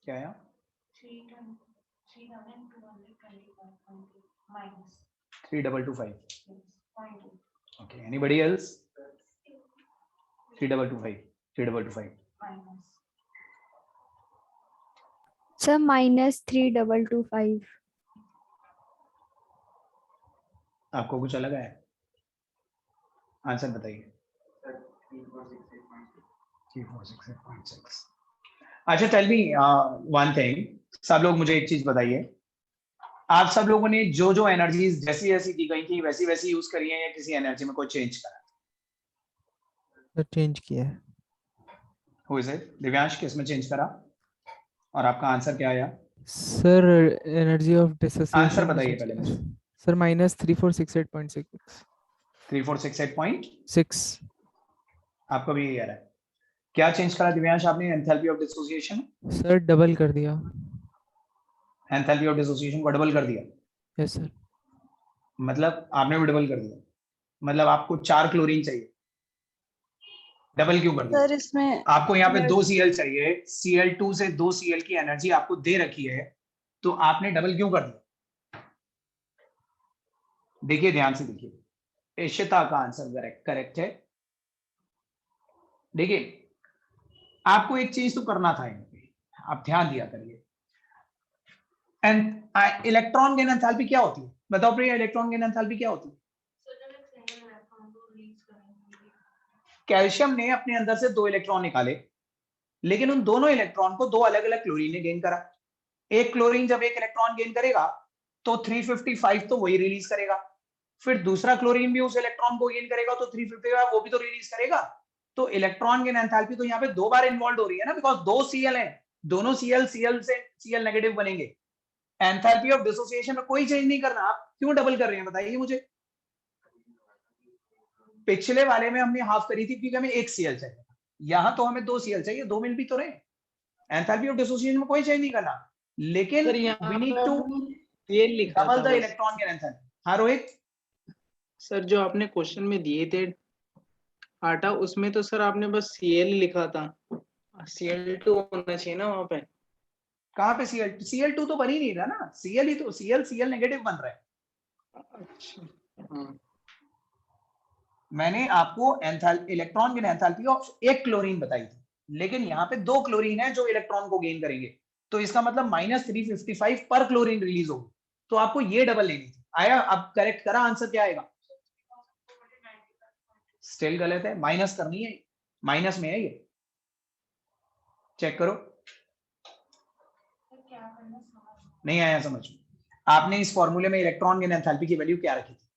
क्या आया? 3225. Okay, anybody else? 3225. 3225. Sir, -3225. आपको कुछ अलग है? आंसर बताइए। 3468.6. अच्छा, टेल मी वन थिंग, सब लोग मुझे एक चीज बताइए, आप सब लोगों ने जो जो एनर्जीज जैसी जैसी दी गई थी वैसी वैसी यूज करी है या किसी एनर्जी में कोई चेंज करा? सर चेंज किया है। Who is it? दिव्यांश, किसमें चेंज करा? और आपका आंसर क्या आया? Sir energy of dissociation answer बताइए पहले मुझे। सर -3468.6. 3468.6. आपका भी यही आ रहा है। क्या चेंज करा दिव्यांश आपने enthalpy of dissociation? Sir double कर दिया। एंथैल्पी ऑफ डिसोसिएशन को डबल कर दिया? Yes sir. मतलब आपने भी डबल कर दिया, मतलब आपको 4 क्लोरीन चाहिए, डबल क्यों कर दिया? सर इसमें आपको यहाँ पे 2 Cl चाहिए, Cl2 से 2 Cl की एनर्जी आपको दे रखी है, तो आपने डबल क्यों कर दिया? देखिए ध्यान से देखिए, इशिता का आंसर करेक्ट है। देखिए आपको एक चीज तो करना था यहाँ पे, आप ध्यान दिया करिए। एंड इलेक्ट्रॉन गेन एंथैल्पी क्या होती है? बताओ प्रिया, इलेक्ट्रॉन गेन एंथैल्पी क्या होती है? कैल्शियम ने अपने अंदर से 2 इलेक्ट्रॉन निकाले, लेकिन उन दोनों इलेक्ट्रॉन को 2 अलग अलग क्लोरीन ने गेन करा। एक क्लोरीन जब एक इलेक्ट्रॉन गेन करेगा तो 355 तो वही रिलीज करेगा, फिर दूसरा क्लोरीन भी उस इलेक्ट्रॉन को गेन करेगा तो 355 वो भी तो रिलीज करेगा। तो इलेक्ट्रॉन गेन एंथैल्पी तो यहाँ पे 2 बार इन्वॉल्व हो रही है ना, बिकॉज 2 Cl है, दोनों Cl से Cl नेगेटिव बनेंगे। एंथैल्पी ऑफ डिसोसिएशन में कोई चेंज नहीं करना, आप क्यों डबल कर रहे हैं बताइए मुझे? पिछले वाले में हमने हाफ करी थी क्योंकि हमें 1 Cl चाहिए, यहां तो हमें 2 Cl चाहिए, 2 मिल भी तो रहे। एंथैल्पी ऑफ डिसोसिएशन में कोई चेंज नहीं करना, लेकिन सर यहाँ वी नीड टू ये लिखा डबल था the bus. Electron gain enthalpy. हाँ रोहित, सर जो आपने क्वेश्चन में दिए थे आटा, उसमें तो सर आपने बस Cl लिखा था, Cl2 होना चाहिए ना वहाँ पे। कहाँ पे Cl2 तो बन ही नहीं रहा ना, Cl ही तो Cl नेगेटिव बन रहा है। अच्छा हाँ। मैंने आपको इलेक्ट्रॉन गेन एंथैल्पी ऑफ एक क्लोरीन बताई थी, लेकिन यहाँ पे 2 क्लोरीन है जो इलेक्ट्रॉन को गेन करेंगे, तो इसका मतलब -355 पर क्लोरीन रिलीज होगी, तो आपको ये डबल लेनी थी। आया? अब करेक्ट करा, आंसर क्या आएगा? स्टिल गलत है, माइनस करनी है, माइनस में है ये, चेक करो। नहीं आया समझ? आपने इस फॉर्मूले में इलेक्ट्रॉन गेन एंथैल्पी की वैल्यू क्या रखी थी?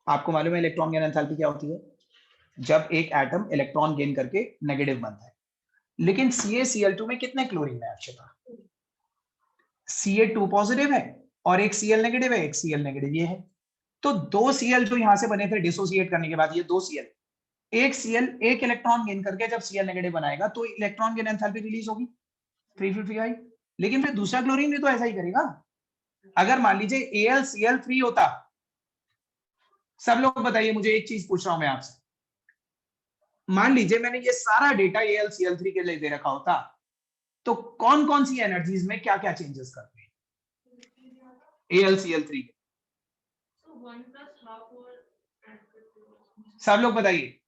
आपको मालूम है इलेक्ट्रॉन गेन एंथैल्पी क्या होती है? जब एक एटम इलेक्ट्रॉन गेन करके नेगेटिव बनता है। लेकिन CaCl2 में कितने क्लोरीन है अक्षता? Ca2 पॉजिटिव है और एक Cl नेगेटिव है, एक Cl नेगेटिव ये है, तो 2 Cl जो यहां से बने थे डिसोसिएट करने के बाद, ये 2 Cl, एक Cl एक इलेक्ट्रॉन गेन करके जब Cl नेगेटिव बनाएगा तो इलेक्ट्रॉन गेन एंथैल्पी रिलीज होगी 355। लेकिन फिर दूसरा क्लोरीन भी तो ऐसा ही करेगा। अगर मान लीजिए AlCl3 होता, सब लोग बताइए मुझे, एक चीज पूछ रहा हूं मैं आपसे, मान लीजिए मैंने ये सारा डेटा AlCl3 के लिए दे रखा होता, तो कौन कौन सी एनर्जीज में क्या क्या चेंजेस करते हैं AlCl3 के? सब लोग बताइए,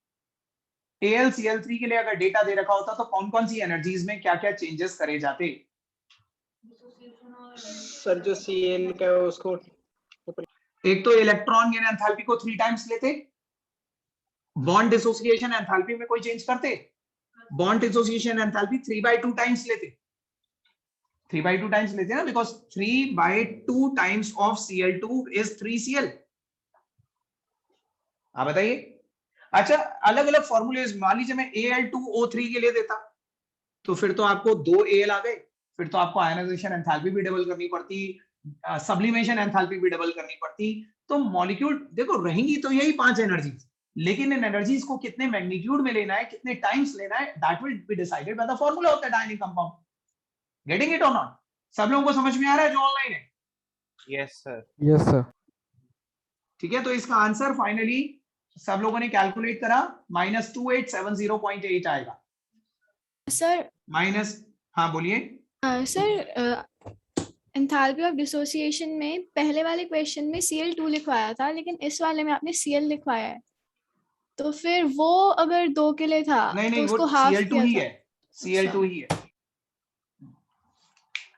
AlCl3 के लिए अगर डेटा दे रखा होता तो कौन कौन सी एनर्जीज में क्या क्या चेंजेस करे जाते? सर जो Cl का है उसको, एक तो इलेक्ट्रॉन गेन एंथैल्पी को 3 टाइम्स लेते, बॉन्ड डिसोसिएशन एंथैल्पी में कोई चेंज करते, बॉन्ड डिसोसिएशन एंथैल्पी 3/2 टाइम्स लेते, 3/2 टाइम्स लेते ना, because 3/2 times of Cl2 is 3Cl। आप बताइए। अच्छा, अलग अलग फॉर्मूलेज, मान लीजिए मैं Al2O3 के लिए देता, तो फिर तो आपको 2 Al आ गए, फिर तो आपको आयनाइजेशन एंथैल्पी भी डबल करनी पड़ती, सब्लिमेशन एंथैल्पी भी डबल करनी पड़ती। तो मॉलिक्यूल देखो रहेंगी तो यही 5 एनर्जीज, लेकिन इन एनर्जीज को कितने मैग्नीट्यूड में लेना है, कितने टाइम्स लेना है, that will be decided by the formula of the ionic compound. Getting it और नॉट? सब लोगों को समझ में आ रहा है जो ऑनलाइन है? Yes sir. Yes sir. ठीक है, तो इसका आंसर फाइनली सब लोगों ने कैलकुलेट करा, -2870.8 आएगा। सर माइनस, हाँ बोलिए। सर एंथैल्पी ऑफ डिसोसिएशन में पहले वाले क्वेश्चन में Cl2 लिखवाया था, लेकिन इस वाले में आपने Cl लिखवाया है, तो फिर वो अगर 2 के लिए था नहीं तो नहीं, उसको वो हाफ Cl2 किया ही था। है, Cl2 ही है।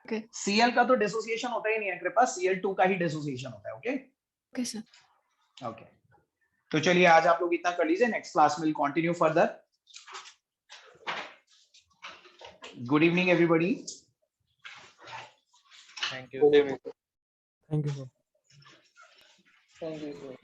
Okay. Cl का तो डिसोसिएशन होता ही नहीं है कृपा, Cl2 का ही डिसोसिएशन होता है। Okay okay sir. ओके, तो चलिए आज आप लोग इतना कर लीजिए, नेक्स्ट क्लास में continue further. Good evening everybody. Thank you. Thank you sir. Thank you sir.